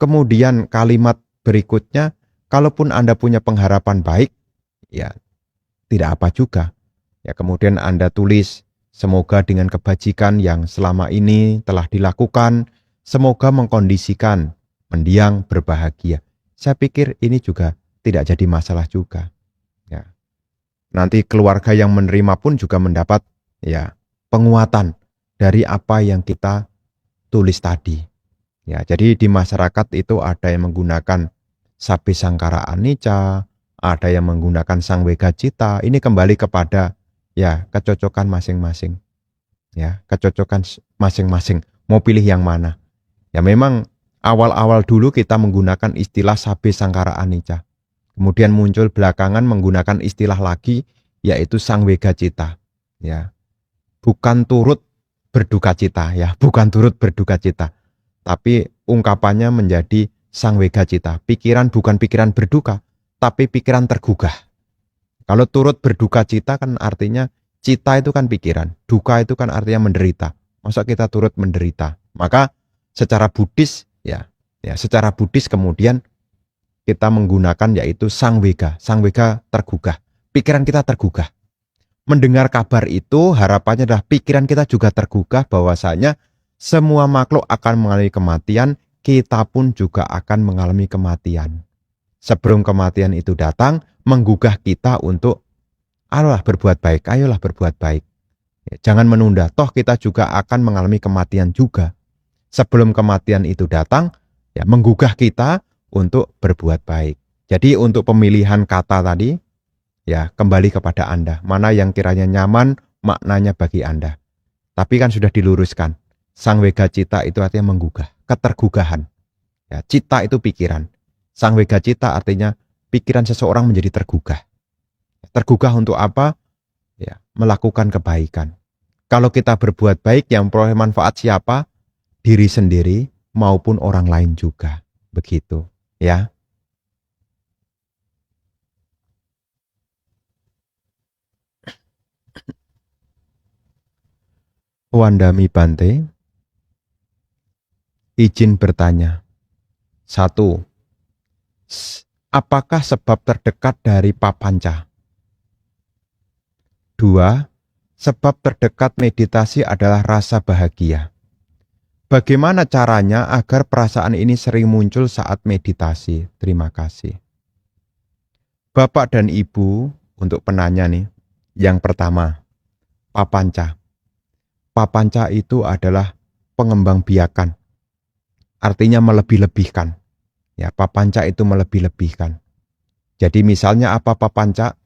S1: Kemudian kalimat berikutnya, kalaupun Anda punya pengharapan baik, ya tidak apa juga. Ya, kemudian Anda tulis, semoga dengan kebajikan yang selama ini telah dilakukan, semoga mengkondisikan, mendiang, berbahagia. Saya pikir ini juga tidak jadi masalah juga. Ya. Nanti keluarga yang menerima pun juga mendapat ya penguatan dari apa yang kita tulis tadi. Ya, jadi di masyarakat itu ada yang menggunakan sabe sangkara anicca, ada yang menggunakan sang wega cita. Ini kembali kepada ya kecocokan masing-masing. Ya, kecocokan masing-masing. Mau pilih yang mana? Ya memang awal-awal dulu kita menggunakan istilah sabe sangkara anicca. Kemudian muncul belakangan menggunakan istilah lagi yaitu sang wega cita. Ya. Bukan turut berduka cita ya, bukan turut berduka cita. Tapi ungkapannya menjadi sang wega cita. Pikiran bukan pikiran berduka, tapi pikiran tergugah. Kalau turut berduka cita kan artinya cita itu kan pikiran, duka itu kan artinya menderita. Masa kita turut menderita? Maka secara Buddhis ya secara Buddhis kemudian kita menggunakan yaitu sang wega tergugah. Pikiran kita tergugah. Mendengar kabar itu harapannya adalah pikiran kita juga tergugah bahwasanya semua makhluk akan mengalami kematian, kita pun juga akan mengalami kematian. Sebelum kematian itu datang, menggugah kita untuk ayolah berbuat baik, ayolah berbuat baik. Jangan menunda, toh kita juga akan mengalami kematian juga. Sebelum kematian itu datang, ya menggugah kita untuk berbuat baik. Jadi untuk pemilihan kata tadi, ya kembali kepada Anda. Mana yang kiranya nyaman maknanya bagi Anda. Tapi kan sudah diluruskan. Sang wega cita itu artinya menggugah, ketergugahan. Ya, cita itu pikiran. Sang wega cita artinya pikiran seseorang menjadi tergugah. Tergugah untuk apa? Ya, melakukan kebaikan. Kalau kita berbuat baik yang memperoleh manfaat siapa? Diri sendiri maupun orang lain juga. Begitu, ya. Wandami Bante, izin bertanya. 1. Apakah sebab terdekat dari papanca? 2. Sebab terdekat meditasi adalah rasa bahagia. Bagaimana caranya agar perasaan ini sering muncul saat meditasi? Terima kasih. Bapak dan Ibu, untuk penanya nih. Yang pertama, papanca. Papanca itu adalah pengembangbiakan. Artinya melebih-lebihkan. Ya, papanca itu melebih-lebihkan. Jadi misalnya apa papanca?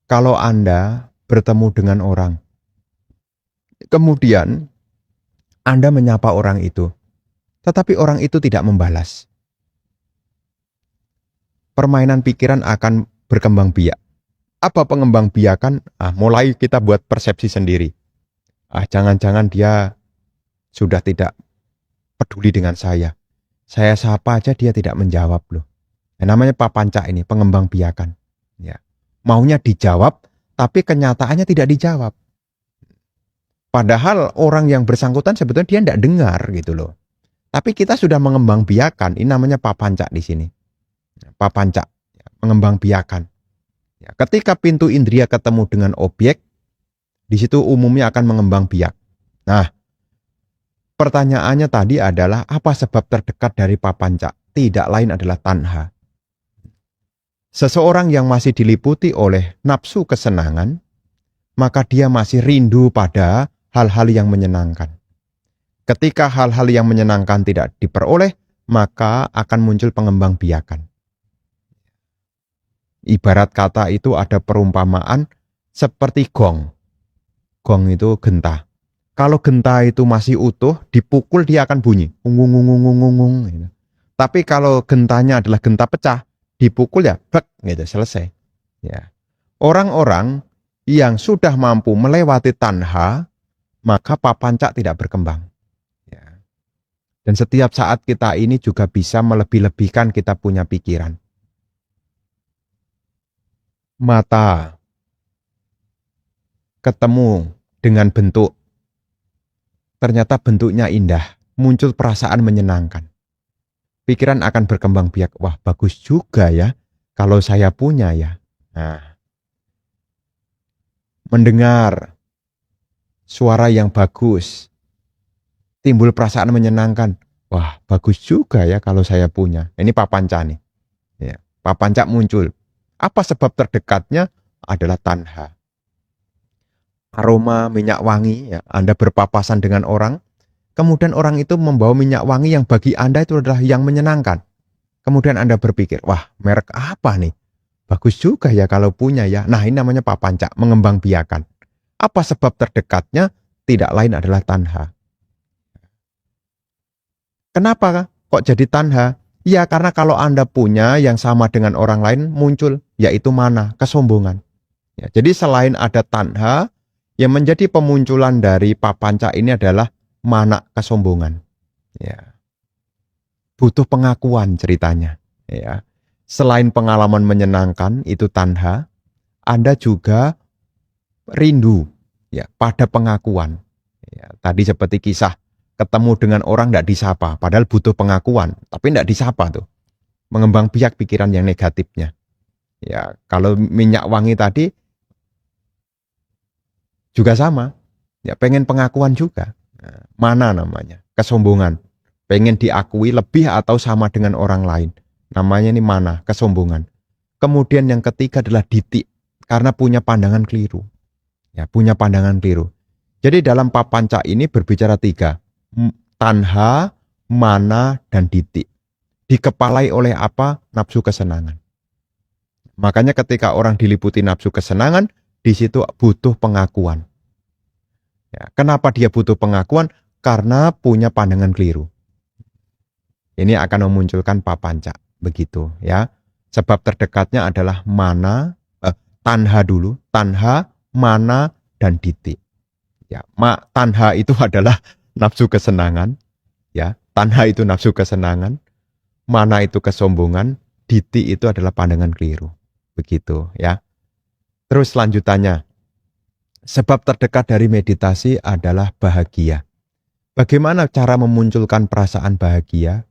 S1: Kalau Anda bertemu dengan orang, kemudian Anda menyapa orang itu, tetapi orang itu tidak membalas. Permainan pikiran akan berkembang biak. Apa pengembang biakan? Mulai kita buat persepsi sendiri. Jangan-jangan dia sudah tidak peduli dengan saya. Saya sapa aja dia tidak menjawab loh. Namanya papanca ini, pengembang biakan. Ya. Maunya dijawab, tapi kenyataannya tidak dijawab. Padahal orang yang bersangkutan sebetulnya dia tidak dengar gitu loh. Tapi kita sudah mengembang biakan, ini namanya papanca di sini. Papanca, mengembang biakan. Ya, ketika pintu indria ketemu dengan objek, di situ umumnya akan mengembang biak. Nah, pertanyaannya tadi adalah apa sebab terdekat dari papanca? Tidak lain adalah tanha. Seseorang yang masih diliputi oleh nafsu kesenangan, maka dia masih rindu pada hal-hal yang menyenangkan. Ketika hal-hal yang menyenangkan tidak diperoleh, maka akan muncul pengembang biakan. Ibarat kata itu ada perumpamaan, seperti gong. Gong itu genta. Kalau genta itu masih utuh, dipukul dia akan bunyi. Ungung, ungung, ungung, ungung. Gitu. Tapi kalau gentanya adalah genta pecah, dipukul ya, blek, gitu, selesai. Ya. Orang-orang yang sudah mampu melewati tanha, maka papanca tidak berkembang. Ya. Dan setiap saat kita ini juga bisa melebih-lebihkan kita punya pikiran. Mata ketemu dengan bentuk, ternyata bentuknya indah, muncul perasaan menyenangkan. Pikiran akan berkembang biak, wah bagus juga ya, kalau saya punya ya. Nah, mendengar suara yang bagus, timbul perasaan menyenangkan, wah bagus juga ya kalau saya punya. Ini papanca nih. Ya, papanca muncul. Apa sebab terdekatnya? Adalah tanha. Aroma minyak wangi, ya, Anda berpapasan dengan orang, kemudian orang itu membawa minyak wangi yang bagi Anda itu adalah yang menyenangkan. Kemudian Anda berpikir, wah merek apa nih? Bagus juga ya kalau punya ya. Nah ini namanya papanca, mengembang biakan. Apa sebab terdekatnya? Tidak lain adalah tanha. Kenapa kok jadi tanha? Ya karena kalau Anda punya yang sama dengan orang lain muncul, yaitu mana? Kesombongan. Ya, jadi selain ada tanha, yang menjadi pemunculan dari papanca ini adalah mana, kesombongan. Ya. Butuh pengakuan ceritanya. Ya. Selain pengalaman menyenangkan, itu tanha, Anda juga rindu ya pada pengakuan. Ya, tadi seperti kisah ketemu dengan orang tidak disapa, padahal butuh pengakuan, tapi tidak disapa tuh. Mengembang biak pikiran yang negatifnya. Ya, kalau minyak wangi tadi juga sama, ya pengen pengakuan juga. Nah, mana namanya? Kesombongan. Pengen diakui lebih atau sama dengan orang lain. Namanya ini mana? Kesombongan. Kemudian yang ketiga adalah ditik, karena punya pandangan keliru. Ya, punya pandangan keliru. Jadi dalam papanca ini berbicara tiga. Tanha, mana, dan ditik. Dikepalai oleh apa? Nafsu kesenangan. Makanya ketika orang diliputi nafsu kesenangan, di situ butuh pengakuan. Ya, kenapa dia butuh pengakuan? Karena punya pandangan keliru. Ini akan memunculkan papanca, begitu ya. Sebab terdekatnya adalah mana, tanha dulu, tanha, mana, dan ditik. Ya, tanha itu adalah nafsu kesenangan, ya. Tanha itu nafsu kesenangan, mana itu kesombongan, ditik itu adalah pandangan keliru, begitu ya. Terus lanjutannya. Sebab terdekat dari meditasi adalah bahagia. Bagaimana cara memunculkan perasaan bahagia?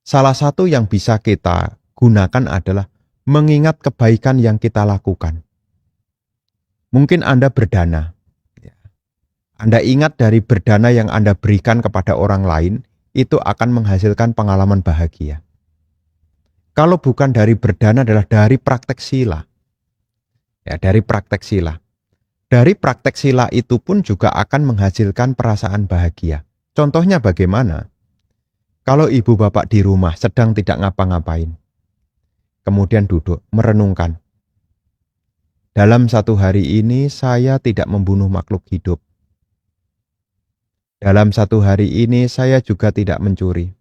S1: Salah satu yang bisa kita gunakan adalah mengingat kebaikan yang kita lakukan. Mungkin Anda berdana. Anda ingat dari berdana yang Anda berikan kepada orang lain, itu akan menghasilkan pengalaman bahagia. Kalau bukan dari berdana adalah dari praktek sila. Ya, dari praktek sila. Dari praktek sila itu pun juga akan menghasilkan perasaan bahagia. Contohnya bagaimana? Kalau ibu bapak di rumah sedang tidak ngapa-ngapain, kemudian duduk merenungkan. Dalam satu hari ini saya tidak membunuh makhluk hidup. Dalam satu hari ini saya juga tidak mencuri.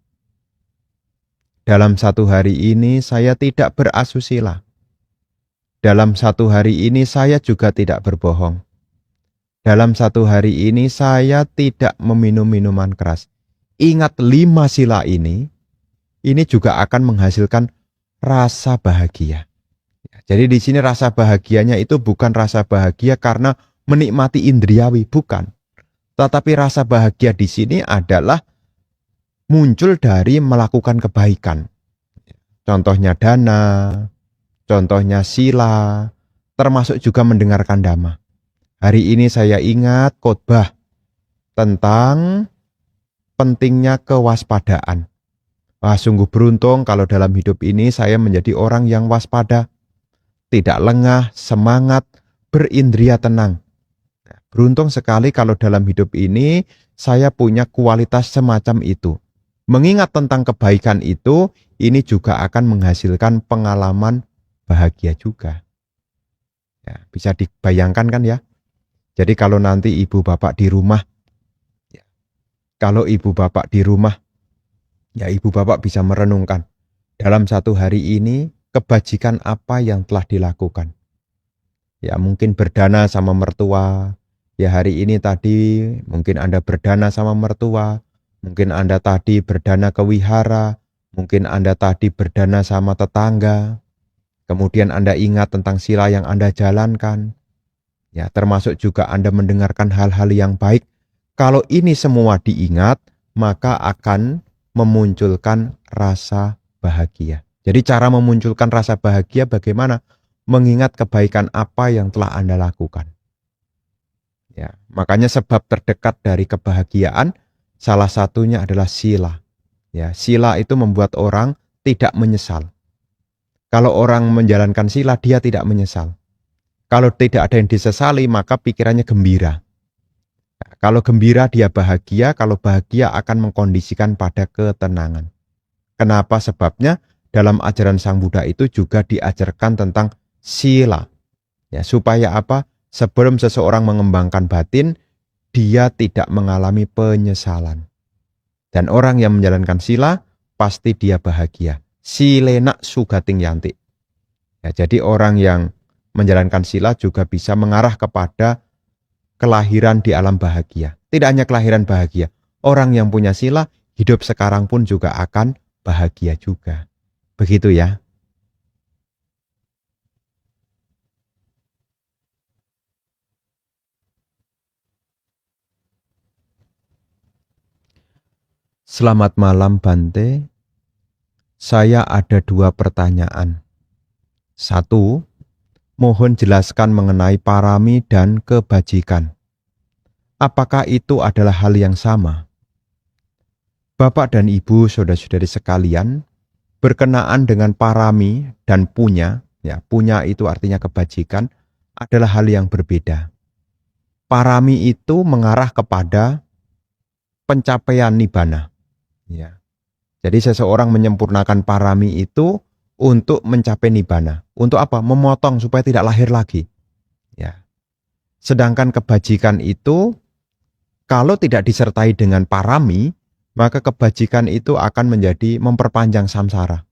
S1: Dalam satu hari ini saya tidak berasusila. Dalam satu hari ini saya juga tidak berbohong. Dalam satu hari ini saya tidak meminum minuman keras. Ingat 5 sila ini juga akan menghasilkan rasa bahagia. Jadi di sini rasa bahagianya itu bukan rasa bahagia karena menikmati indriawi, bukan. Tetapi rasa bahagia di sini adalah muncul dari melakukan kebaikan. Contohnya dana, contohnya sila, termasuk juga mendengarkan dhamma. Hari ini saya ingat khotbah tentang pentingnya kewaspadaan. Wah, sungguh beruntung kalau dalam hidup ini saya menjadi orang yang waspada. Tidak lengah, semangat, berindria tenang. Beruntung sekali kalau dalam hidup ini saya punya kualitas semacam itu. Mengingat tentang kebaikan itu, ini juga akan menghasilkan pengalaman bahagia juga. Ya, bisa dibayangkan kan ya. Jadi kalau nanti ibu bapak di rumah, ya, kalau ibu bapak di rumah, ya ibu bapak bisa merenungkan dalam satu hari ini kebajikan apa yang telah dilakukan. Ya mungkin berdana sama mertua, ya hari ini tadi mungkin Anda berdana sama mertua, mungkin Anda tadi berdana ke wihara, mungkin Anda tadi berdana sama tetangga, kemudian Anda ingat tentang sila yang Anda jalankan, ya termasuk juga Anda mendengarkan hal-hal yang baik. Kalau ini semua diingat, maka akan memunculkan rasa bahagia. Jadi cara memunculkan rasa bahagia bagaimana? Mengingat kebaikan apa yang telah Anda lakukan. Ya, makanya sebab terdekat dari kebahagiaan salah satunya adalah sila. Ya, sila itu membuat orang tidak menyesal. Kalau orang menjalankan sila, dia tidak menyesal. Kalau tidak ada yang disesali, maka pikirannya gembira. Nah, kalau gembira dia bahagia, kalau bahagia akan mengkondisikan pada ketenangan. Kenapa? Sebabnya dalam ajaran Sang Buddha itu juga diajarkan tentang sila. Ya, supaya apa? Sebelum seseorang mengembangkan batin, dia tidak mengalami penyesalan. Dan orang yang menjalankan sila, pasti dia bahagia. Silena sugating yanti. Ya, jadi orang yang menjalankan sila juga bisa mengarah kepada kelahiran di alam bahagia. Tidak hanya kelahiran bahagia. Orang yang punya sila, hidup sekarang pun juga akan bahagia juga. Begitu ya. Selamat malam Bante. Saya ada 2 pertanyaan. 1, mohon jelaskan mengenai parami dan kebajikan. Apakah itu adalah hal yang sama? Bapak dan Ibu, saudara-saudari sekalian, berkenaan dengan parami dan punya, ya, punya itu artinya kebajikan, adalah hal yang berbeda. Parami itu mengarah kepada pencapaian nibbana. Ya. Jadi seseorang menyempurnakan parami itu untuk mencapai nibbana. Untuk apa? Memotong supaya tidak lahir lagi. Ya. Sedangkan kebajikan itu kalau tidak disertai dengan parami, maka kebajikan itu akan menjadi memperpanjang samsara.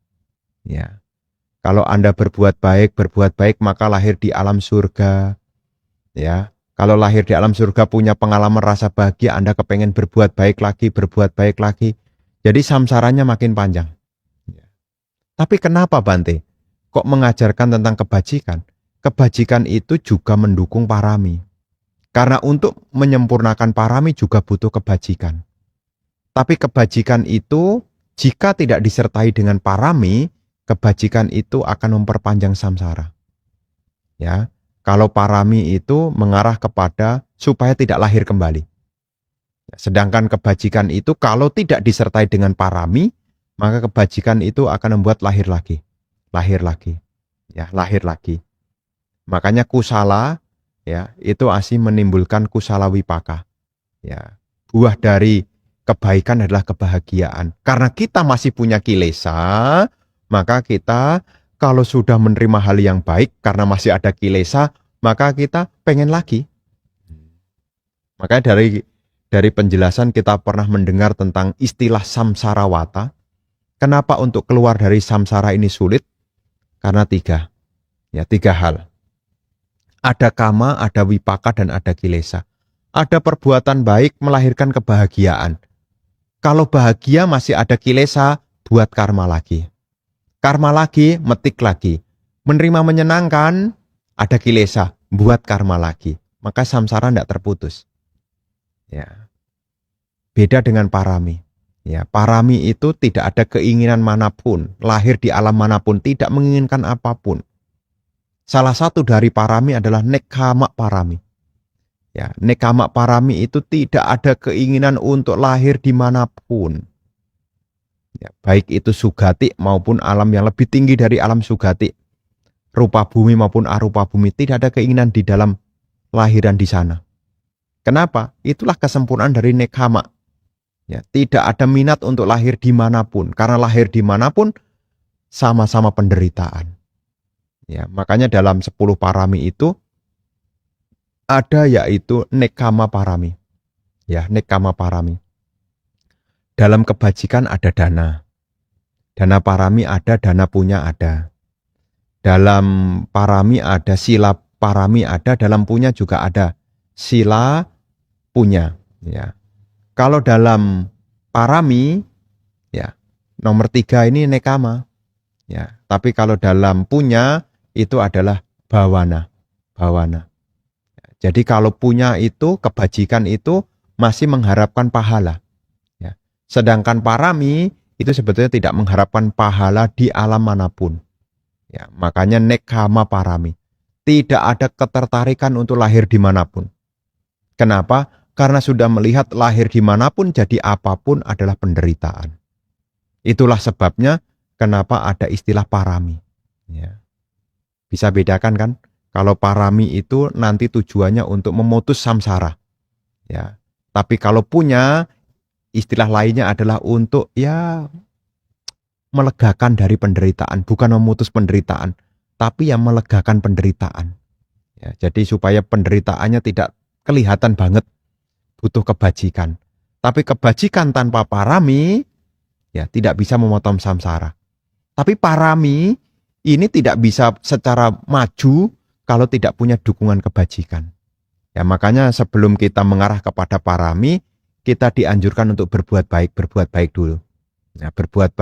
S1: Ya. Kalau Anda berbuat baik maka lahir di alam surga. Ya. Kalau lahir di alam surga punya pengalaman rasa bahagia, Anda kepengen berbuat baik lagi. Jadi samsaranya makin panjang. Ya. Tapi kenapa Bante? Kok mengajarkan tentang kebajikan? Kebajikan itu juga mendukung parami. Karena untuk menyempurnakan parami juga butuh kebajikan. Tapi kebajikan itu jika tidak disertai dengan parami, kebajikan itu akan memperpanjang samsara. Ya, kalau parami itu mengarah kepada supaya tidak lahir kembali. Sedangkan kebajikan itu kalau tidak disertai dengan parami, maka kebajikan itu akan membuat lahir lagi. Ya, lahir lagi. Makanya kusala, ya, itu asih menimbulkan kusala wipaka. Ya, buah dari kebaikan adalah kebahagiaan. Karena kita masih punya kilesa, maka kita kalau sudah menerima hal yang baik karena masih ada kilesa, maka kita pengen lagi. Makanya dari penjelasan kita pernah mendengar tentang istilah samsarawata. Kenapa untuk keluar dari samsara ini sulit? Karena 3. Ya, 3 hal. Ada kama, ada wipaka, dan ada kilesa. Ada perbuatan baik melahirkan kebahagiaan. Kalau bahagia masih ada kilesa, buat karma lagi. Karma lagi, metik lagi. Menerima menyenangkan, ada kilesa, buat karma lagi. Maka samsara tidak terputus. Ya. Beda dengan parami. Ya, parami itu tidak ada keinginan manapun, lahir di alam manapun, tidak menginginkan apapun. Salah satu dari parami adalah nekkhamma parami. Ya, nekkhamma parami itu tidak ada keinginan untuk lahir dimanapun. Ya, baik itu sugati maupun alam yang lebih tinggi dari alam sugati, rupa bumi maupun arupa bumi, tidak ada keinginan di dalam lahiran di sana. Kenapa? Itulah kesempurnaan dari nekkhamma. Ya, tidak ada minat untuk lahir dimanapun, karena lahir dimanapun sama-sama penderitaan. Ya, makanya dalam 10 parami itu Ada yaitu nekama parami. Ya, nekama parami. Dalam kebajikan ada dana. Dana parami ada, dana punya ada. Dalam parami ada, sila parami ada, dalam punya juga ada. Sila punya. Ya. Kalau dalam parami, ya nomor 3 ini nekama. Ya. Tapi kalau dalam punya itu adalah bawana. Bawana. Jadi kalau punya itu, kebajikan itu masih mengharapkan pahala. Ya. Sedangkan parami itu sebetulnya tidak mengharapkan pahala di alam manapun. Ya, makanya nekama parami. Tidak ada ketertarikan untuk lahir dimanapun. Kenapa? Karena sudah melihat lahir dimanapun jadi apapun adalah penderitaan. Itulah sebabnya kenapa ada istilah parami. Ya. Bisa bedakan kan? Kalau parami itu nanti tujuannya untuk memutus samsara. Ya. Tapi kalau punya, istilah lainnya adalah untuk melegakan dari penderitaan, bukan memutus penderitaan, tapi yang melegakan penderitaan. Ya, jadi supaya penderitaannya tidak kelihatan banget, butuh kebajikan. Tapi kebajikan tanpa parami, ya tidak bisa memotong samsara. Tapi parami ini tidak bisa secara maju kalau tidak punya dukungan kebajikan. Ya makanya sebelum kita mengarah kepada parami, kita dianjurkan untuk berbuat baik dulu. Ya, berbuat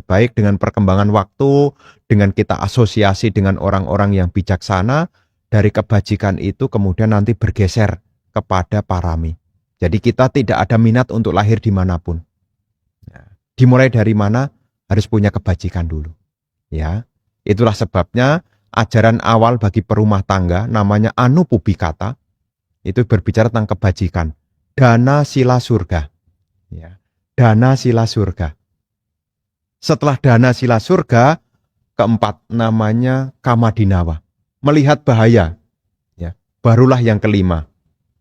S1: baik dengan perkembangan waktu, dengan kita asosiasi dengan orang-orang yang bijaksana, dari kebajikan itu kemudian nanti bergeser kepada parami. Jadi kita tidak ada minat untuk lahir dimanapun. Ya, dimulai dari mana? Harus punya kebajikan dulu. Ya, itulah sebabnya ajaran awal bagi perumah tangga namanya Anupubikata, itu berbicara tentang kebajikan. Dana sila surga. Ya, dana sila surga. Setelah dana sila surga, keempat namanya kamadinawa. Melihat bahaya. Ya, barulah yang kelima.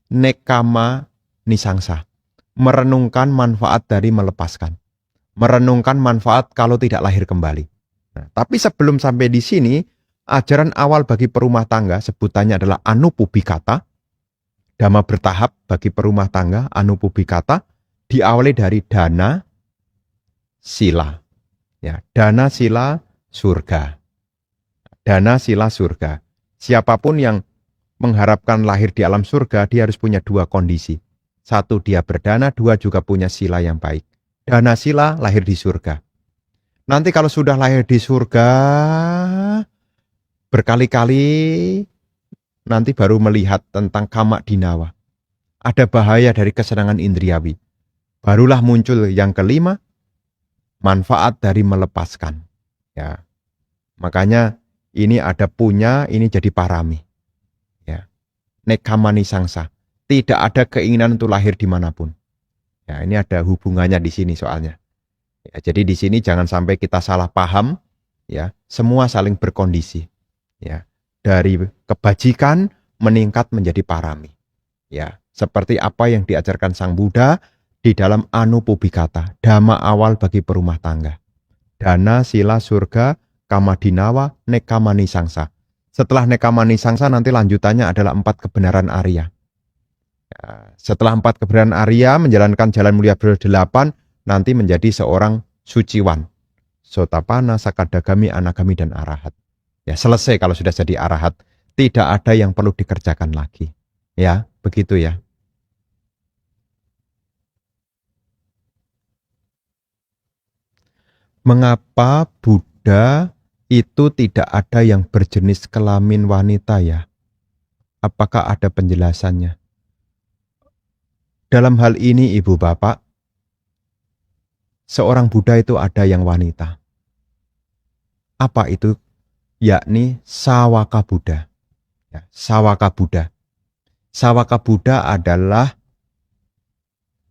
S1: Nekama nisangsa. Merenungkan manfaat dari melepaskan. Merenungkan manfaat kalau tidak lahir kembali. Nah, tapi sebelum sampai di sini, ajaran awal bagi perumah tangga sebutannya adalah Anupubikata. Dhamma bertahap bagi perumah tangga, Anupubikata, diawali dari dana sila. Ya, dana sila surga. Dana sila surga. Siapapun yang mengharapkan lahir di alam surga, dia harus punya 2 kondisi. 1, dia berdana, 2 juga punya sila yang baik. Dana sila lahir di surga. Nanti kalau sudah lahir di surga, berkali-kali nanti baru melihat tentang kama dinawa. Ada bahaya dari kesenangan indriawi. Barulah muncul yang kelima, manfaat dari melepaskan. Ya. Makanya ini ada punya, ini jadi parami. Ya. Nekamani sangsa. Tidak ada keinginan untuk lahir dimanapun. Ya, ini ada hubungannya di sini soalnya. Ya, jadi di sini jangan sampai kita salah paham. Ya, semua saling berkondisi. Ya, dari kebajikan meningkat menjadi parami. Ya, seperti apa yang diajarkan Sang Buddha di dalam Anupubikata, dhamma awal bagi perumah tangga. Dana, sila, surga, kamadinawa, nekamani sangsa. Setelah nekamani sangsa nanti lanjutannya adalah 4 kebenaran Arya. Ya, setelah 4 kebenaran Arya menjalankan jalan mulia beliau 8, nanti menjadi seorang suciwan. Sotapana, sakadagami, anagami, dan arahat. Ya, selesai kalau sudah jadi arahat. Tidak ada yang perlu dikerjakan lagi. Ya, begitu ya. Mengapa Buddha itu tidak ada yang berjenis kelamin wanita ya? Apakah ada penjelasannya? Dalam hal ini Ibu Bapak, seorang Buddha itu ada yang wanita. Apa itu? Yakni Sawaka Buddha. Ya, Sawaka Buddha. Sawaka Buddha adalah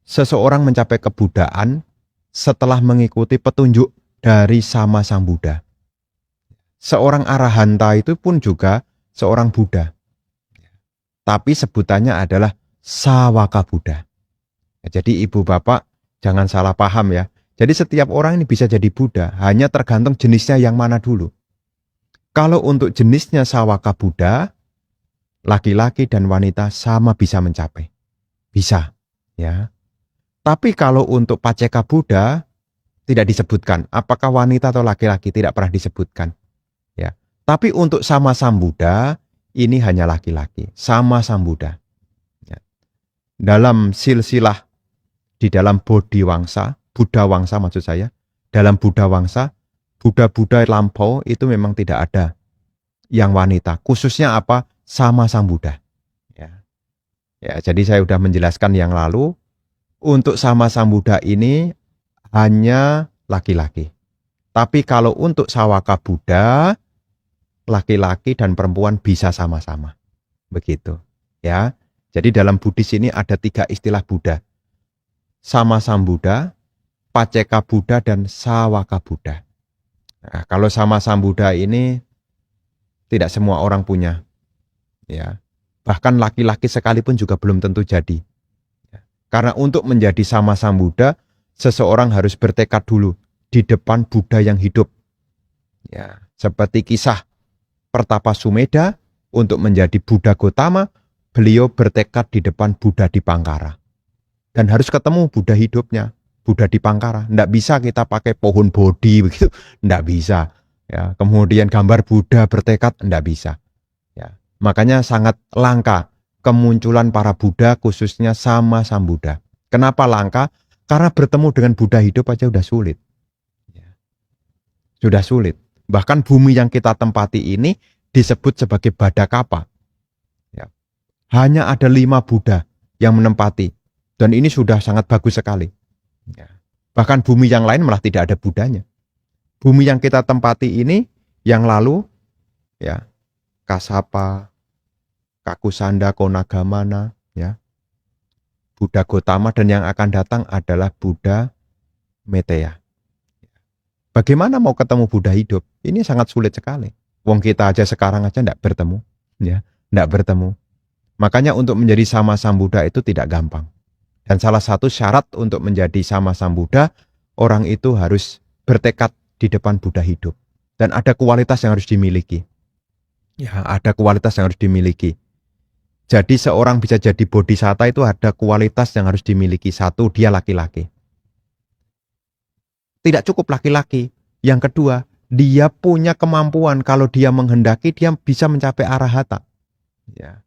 S1: seseorang mencapai kebudaan setelah mengikuti petunjuk dari sama Sang Buddha. Seorang arahanta itu pun juga seorang Buddha. Tapi sebutannya adalah Sawaka Buddha. Jadi Ibu Bapak jangan salah paham ya. Jadi setiap orang ini bisa jadi Buddha, hanya tergantung jenisnya yang mana dulu. Kalau untuk jenisnya Sawaka Buddha, laki-laki dan wanita sama bisa mencapai. Bisa, ya. Tapi kalau untuk Paceka Buddha tidak disebutkan apakah wanita atau laki-laki, tidak pernah disebutkan, ya. Tapi untuk Sama Sambuddha ini hanya laki-laki, Sama Sambuddha. Ya. Dalam silsilah di dalam Bodhi Wangsa, Buddha Wangsa maksud saya, dalam Buddha Wangsa, Buddha-Buddha lampau itu memang tidak ada yang wanita, khususnya apa? Sama Sambuddha. Ya. Ya, jadi saya sudah menjelaskan yang lalu, untuk Sama Sambuddha ini hanya laki-laki. Tapi kalau untuk Sawaka Buddha, laki-laki dan perempuan bisa sama-sama. Begitu. Ya. Jadi dalam Buddhis ini ada 3 istilah Buddha. Sama Sambuddha, Paceka Buddha, dan Sawaka Buddha. Nah, kalau Sama Sambuddha ini tidak semua orang punya. Ya. Bahkan laki-laki sekalipun juga belum tentu jadi. Ya. Karena untuk menjadi Sama Sambuddha, seseorang harus bertekad dulu di depan Buddha yang hidup. Ya. Seperti kisah Pertapa Sumedha, untuk menjadi Buddha Gotama, beliau bertekad di depan Buddha Dipangkara. Dan harus ketemu Buddha hidupnya, Buddha Dipangkara. Nggak bisa kita pakai pohon Bodhi begitu, nggak bisa. Ya, kemudian gambar Buddha bertekad, nggak bisa. Ya, makanya sangat langka kemunculan para Buddha, khususnya Sama Sambuddha. Kenapa langka? Karena bertemu dengan Buddha hidup aja udah sulit. Ya. Sudah sulit. Bahkan bumi yang kita tempati ini disebut sebagai Badakapa. Ya. Hanya ada 5 Buddha yang menempati. Dan ini sudah sangat bagus sekali. Ya. Bahkan bumi yang lain malah tidak ada Buddhanya. Bumi yang kita tempati ini, yang lalu, ya, Kasapa, Kakusanda, Konagamana, ya, Buddha Gotama, dan yang akan datang adalah Buddha Meteya. Bagaimana mau ketemu Buddha hidup? Ini sangat sulit sekali. Wong kita aja sekarang aja tidak bertemu, ya, tidak bertemu. Makanya untuk menjadi Sama Sambuddha itu tidak gampang. Dan salah satu syarat untuk menjadi Sama Sambuddha, orang itu harus bertekad di depan Buddha hidup. Dan ada kualitas yang harus dimiliki. Ya, ada kualitas yang harus dimiliki. Jadi seorang bisa jadi bodhisatta itu ada kualitas yang harus dimiliki. 1, dia laki-laki. Tidak cukup laki-laki. Yang kedua, dia punya kemampuan kalau dia menghendaki, dia bisa mencapai arahata. Ya.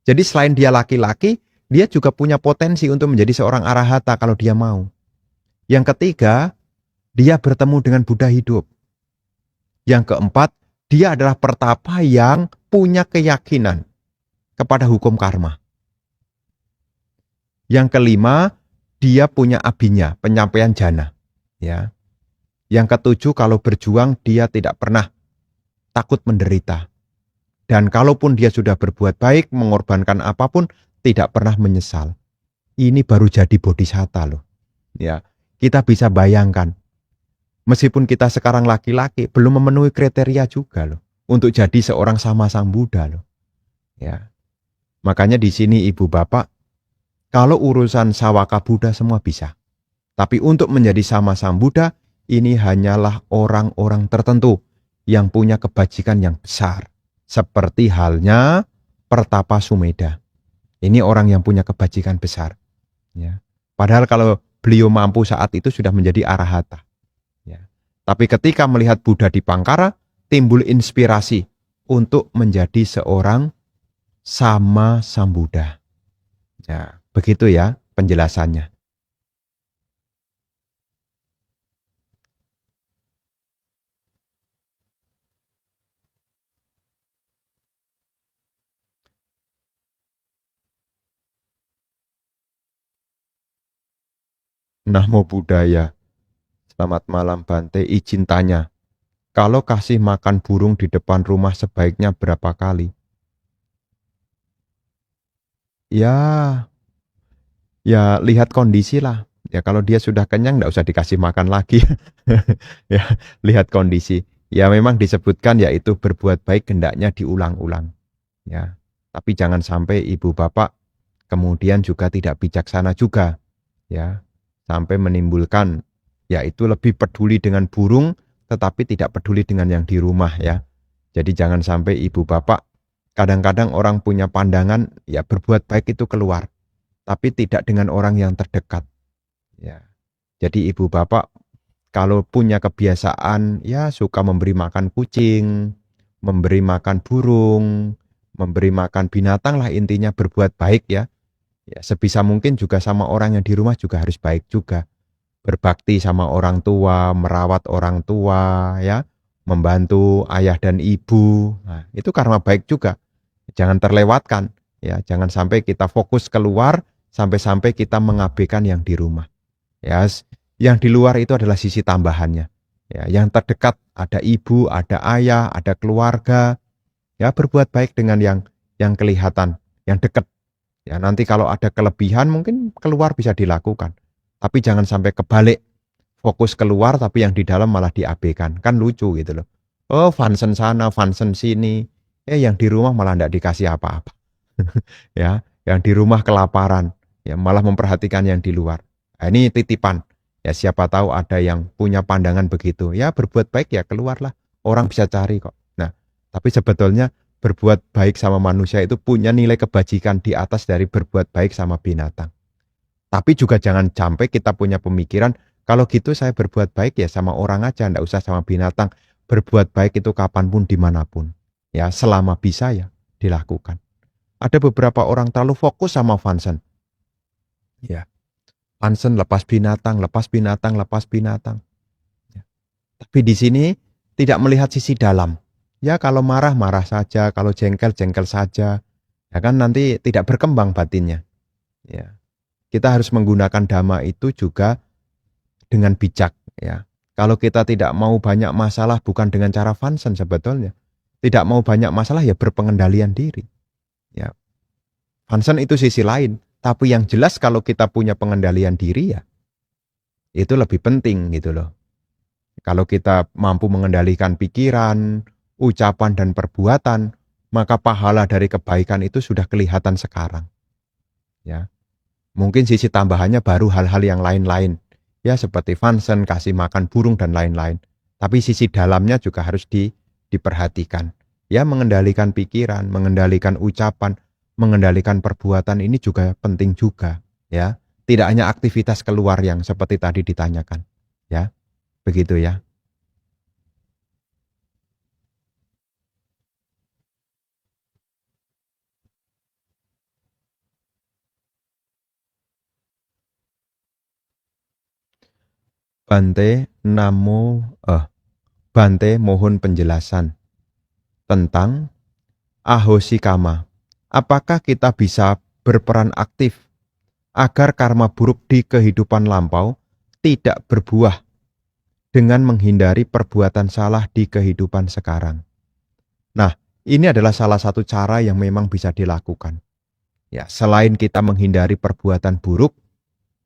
S1: Jadi selain dia laki-laki, dia juga punya potensi untuk menjadi seorang arahata kalau dia mau. Yang ketiga, dia bertemu dengan Buddha hidup. Yang keempat, dia adalah pertapa yang punya keyakinan kepada hukum karma. Yang kelima, dia punya abinya, penyampaian jana. Ya. Yang ketujuh, kalau berjuang dia tidak pernah takut menderita. Dan kalaupun dia sudah berbuat baik, mengorbankan apapun, tidak pernah menyesal. Ini baru jadi bodhisatta loh. Ya, kita bisa bayangkan. Meskipun kita sekarang laki-laki, belum memenuhi kriteria juga loh untuk jadi seorang Sama Sambuddha loh. Ya. Makanya di sini Ibu Bapak, kalau urusan Sawaka Buddha semua bisa. Tapi untuk menjadi Sama Sambuddha, ini hanyalah orang-orang tertentu yang punya kebajikan yang besar. Seperti halnya Pertapa Sumedha. Ini orang yang punya kebajikan besar. Ya. Padahal kalau beliau mampu saat itu sudah menjadi arahata. Ya. Tapi ketika melihat Buddha Dipangkara, timbul inspirasi untuk menjadi seorang Sama Sambuddha. Ya, begitu ya penjelasannya. Namo Buddhaya. Selamat malam Bante, izin tanya. Kalau kasih makan burung di depan rumah sebaiknya berapa kali? Ya, lihat kondisi lah. Ya kalau dia sudah kenyang enggak usah dikasih makan lagi. Ya, lihat kondisi. Ya memang disebutkan yaitu berbuat baik hendaknya diulang-ulang. Ya, tapi jangan sampai ibu bapak kemudian juga tidak bijaksana juga. Ya, sampai menimbulkan yaitu lebih peduli dengan burung tetapi tidak peduli dengan yang di rumah ya. Jadi jangan sampai ibu bapak Kadang-kadang orang punya pandangan, ya berbuat baik itu keluar, tapi tidak dengan orang yang terdekat. Ya. Jadi ibu bapak kalau punya kebiasaan ya suka memberi makan kucing, memberi makan burung, memberi makan binatang lah intinya berbuat baik ya. Ya sebisa mungkin juga sama orang yang di rumah juga harus baik juga. Berbakti sama orang tua, merawat orang tua ya, membantu ayah dan ibu. Nah, itu karma baik juga. Jangan terlewatkan ya, jangan sampai kita fokus keluar sampai-sampai kita mengabaikan yang di rumah. Ya, yang di luar itu adalah sisi tambahannya. Ya, yang terdekat ada ibu, ada ayah, ada keluarga. Ya, berbuat baik dengan yang kelihatan, yang dekat. Ya, nanti kalau ada kelebihan mungkin keluar bisa dilakukan. Tapi jangan sampai kebalik. Fokus keluar tapi yang di dalam malah diabaikan. Kan lucu gitu loh. Oh, function sana, function sini. Yang di rumah malah tidak dikasih apa-apa. Ya, yang di rumah kelaparan. Ya, malah memperhatikan yang di luar. Nah, ini titipan. Ya, siapa tahu ada yang punya pandangan begitu. Ya, berbuat baik ya keluarlah. Orang bisa cari kok. Nah, tapi sebetulnya berbuat baik sama manusia itu punya nilai kebajikan di atas dari berbuat baik sama binatang. Tapi juga jangan sampai kita punya pemikiran, kalau gitu saya berbuat baik ya sama orang aja, enggak usah sama binatang. Berbuat baik itu kapanpun, dimanapun. Ya, selama bisa ya dilakukan. Ada beberapa orang terlalu fokus sama function. Ya, function lepas binatang, lepas binatang, lepas binatang. Ya. Tapi di sini tidak melihat sisi dalam. Ya kalau marah, marah saja. Kalau jengkel, jengkel saja. Ya kan nanti tidak berkembang batinnya. Ya. Kita harus menggunakan dhamma itu juga dengan bijak. Ya. Kalau kita tidak mau banyak masalah bukan dengan cara function sebetulnya. Tidak mau banyak masalah ya berpengendalian diri. Ya. Function itu sisi lain. Tapi yang jelas kalau kita punya pengendalian diri ya itu lebih penting gitu loh. Kalau kita mampu mengendalikan pikiran, ucapan dan perbuatan, maka pahala dari kebaikan itu sudah kelihatan sekarang. Ya. Mungkin sisi tambahannya baru hal-hal yang lain-lain. Ya seperti function, kasih makan burung dan lain-lain. Tapi sisi dalamnya juga harus diperhatikan. Ya mengendalikan pikiran, mengendalikan ucapan, mengendalikan perbuatan ini juga penting juga. Ya, tidak hanya aktivitas keluar yang seperti tadi ditanyakan. Ya, begitu ya. Bante, Bante mohon penjelasan tentang ahosikama. Apakah kita bisa berperan aktif agar karma buruk di kehidupan lampau tidak berbuah dengan menghindari perbuatan salah di kehidupan sekarang? Nah, ini adalah salah satu cara yang memang bisa dilakukan. Ya, selain kita menghindari perbuatan buruk,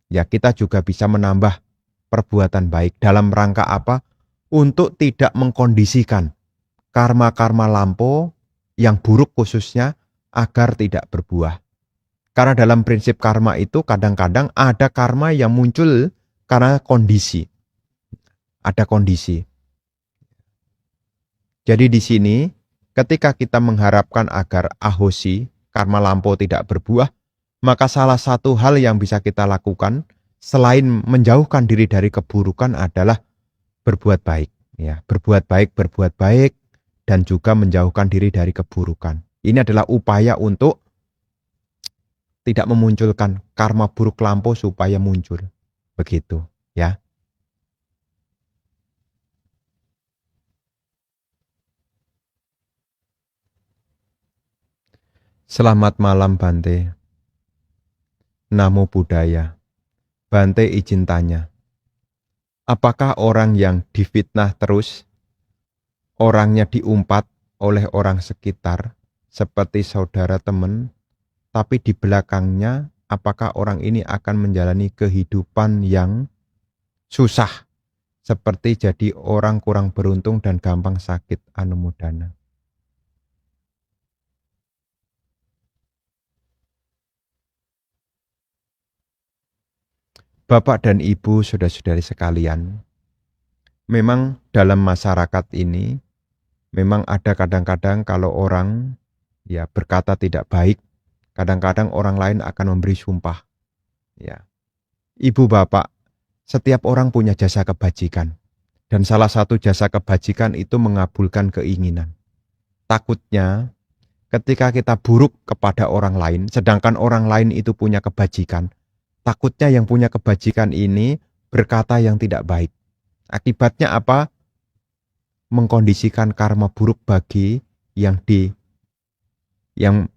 S1: ya kita juga bisa menambah perbuatan baik dalam rangka apa? Untuk tidak mengkondisikan karma-karma lampau yang buruk khususnya agar tidak berbuah. Karena dalam prinsip karma itu kadang-kadang ada karma yang muncul karena kondisi. Ada kondisi. Jadi di sini ketika kita mengharapkan agar ahosi, karma lampau tidak berbuah, maka salah satu hal yang bisa kita lakukan selain menjauhkan diri dari keburukan adalah berbuat baik. Ya, berbuat baik, dan juga menjauhkan diri dari keburukan. Ini adalah upaya untuk tidak memunculkan karma buruk lampau supaya muncul. Begitu, ya. Selamat malam Bante. Namo Buddhaya. Bante izin tanya. Apakah orang yang difitnah terus, orangnya diumpat oleh orang sekitar, seperti saudara teman, tapi di belakangnya apakah orang ini akan menjalani kehidupan yang susah, seperti jadi orang kurang beruntung dan gampang sakit? Anumodana. Bapak dan Ibu, saudara-saudari sekalian, memang dalam masyarakat ini, memang ada kadang-kadang kalau orang ya berkata tidak baik, kadang-kadang orang lain akan memberi sumpah. Ya, ibu bapak, setiap orang punya jasa kebajikan. Dan salah satu jasa kebajikan itu mengabulkan keinginan. Takutnya ketika kita buruk kepada orang lain, sedangkan orang lain itu punya kebajikan, takutnya yang punya kebajikan ini berkata yang tidak baik. Akibatnya apa? Mengkondisikan karma buruk bagi yang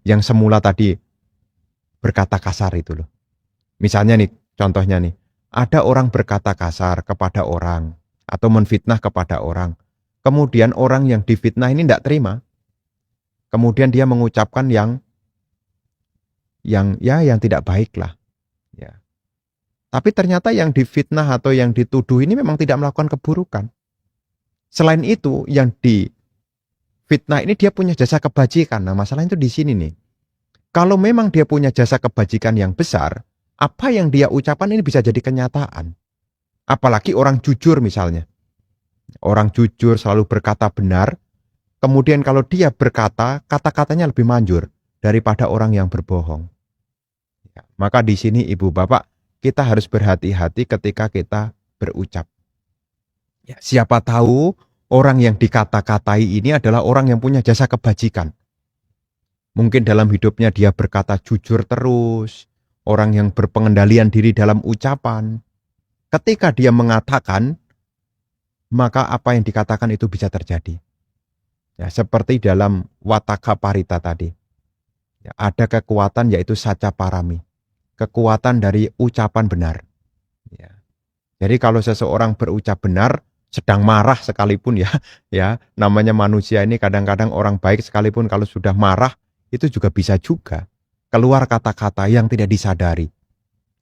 S1: yang semula tadi berkata kasar itu loh. Misalnya nih, contohnya nih, ada orang berkata kasar kepada orang atau menfitnah kepada orang. Kemudian orang yang difitnah ini tidak terima. Kemudian dia mengucapkan yang tidak baik lah. Ya. Tapi ternyata yang difitnah atau yang dituduh ini memang tidak melakukan keburukan. Selain itu, yang difitnah ini dia punya jasa kebajikan. Nah, masalahnya itu di sini nih. Kalau memang dia punya jasa kebajikan yang besar, apa yang dia ucapkan ini bisa jadi kenyataan. Apalagi orang jujur misalnya. Orang jujur selalu berkata benar. Kemudian kalau dia berkata, kata-katanya lebih manjur daripada orang yang berbohong. Ya, maka di sini ibu bapak, kita harus berhati-hati ketika kita berucap. Ya, siapa tahu orang yang dikata-katai ini adalah orang yang punya jasa kebajikan. Mungkin dalam hidupnya dia berkata jujur terus, orang yang berpengendalian diri dalam ucapan. Ketika dia mengatakan, maka apa yang dikatakan itu bisa terjadi. Ya, seperti dalam Wataka Parita tadi. Ya, ada kekuatan yaitu saca parami. Kekuatan dari ucapan benar. Ya. Jadi kalau seseorang berucap benar, sedang marah sekalipun ya namanya manusia ini kadang-kadang orang baik sekalipun kalau sudah marah, itu juga bisa juga keluar kata-kata yang tidak disadari.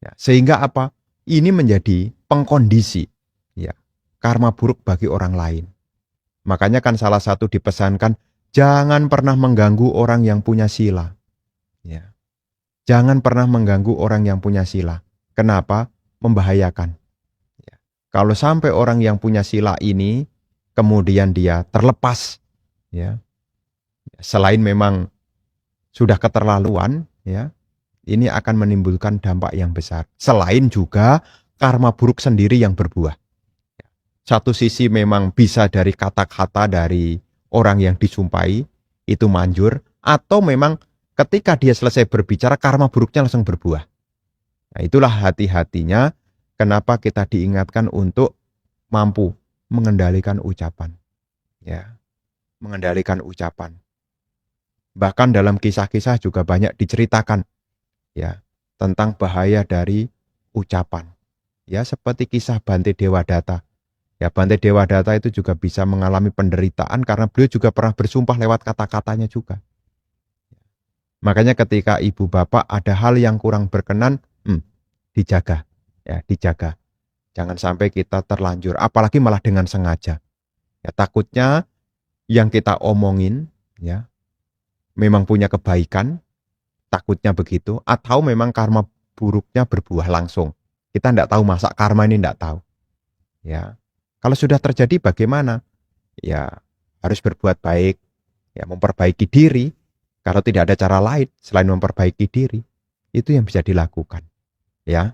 S1: Ya, sehingga apa? Ini menjadi pengkondisi ya, karma buruk bagi orang lain. Makanya kan salah satu dipesankan, jangan pernah mengganggu orang yang punya sila. Ya. Jangan pernah mengganggu orang yang punya sila. Kenapa? Membahayakan. Ya. Kalau sampai orang yang punya sila ini, kemudian dia terlepas, ya, selain memang sudah keterlaluan, ya, ini akan menimbulkan dampak yang besar. Selain juga karma buruk sendiri yang berbuah. Satu sisi memang bisa dari kata-kata dari orang yang disumpahi, itu manjur, atau memang ketika dia selesai berbicara, karma buruknya langsung berbuah. Nah, itulah hati-hatinya kenapa kita diingatkan untuk mampu mengendalikan ucapan. Ya, mengendalikan ucapan. Bahkan dalam kisah-kisah juga banyak diceritakan ya tentang bahaya dari ucapan. Ya, seperti kisah Bante Dewadatta. Ya, Bante Dewadatta itu juga bisa mengalami penderitaan karena beliau juga pernah bersumpah lewat kata-katanya juga. Makanya ketika ibu bapak ada hal yang kurang berkenan, dijaga. Ya, dijaga. Jangan sampai kita terlanjur, apalagi malah dengan sengaja. Ya, takutnya yang kita omongin, ya, memang punya kebaikan, takutnya begitu, atau memang karma buruknya berbuah langsung. Kita tidak tahu masa karma ini tidak tahu. Ya. Kalau sudah terjadi bagaimana? Ya harus berbuat baik, ya memperbaiki diri. Kalau tidak ada cara lain selain memperbaiki diri, itu yang bisa dilakukan. Ya.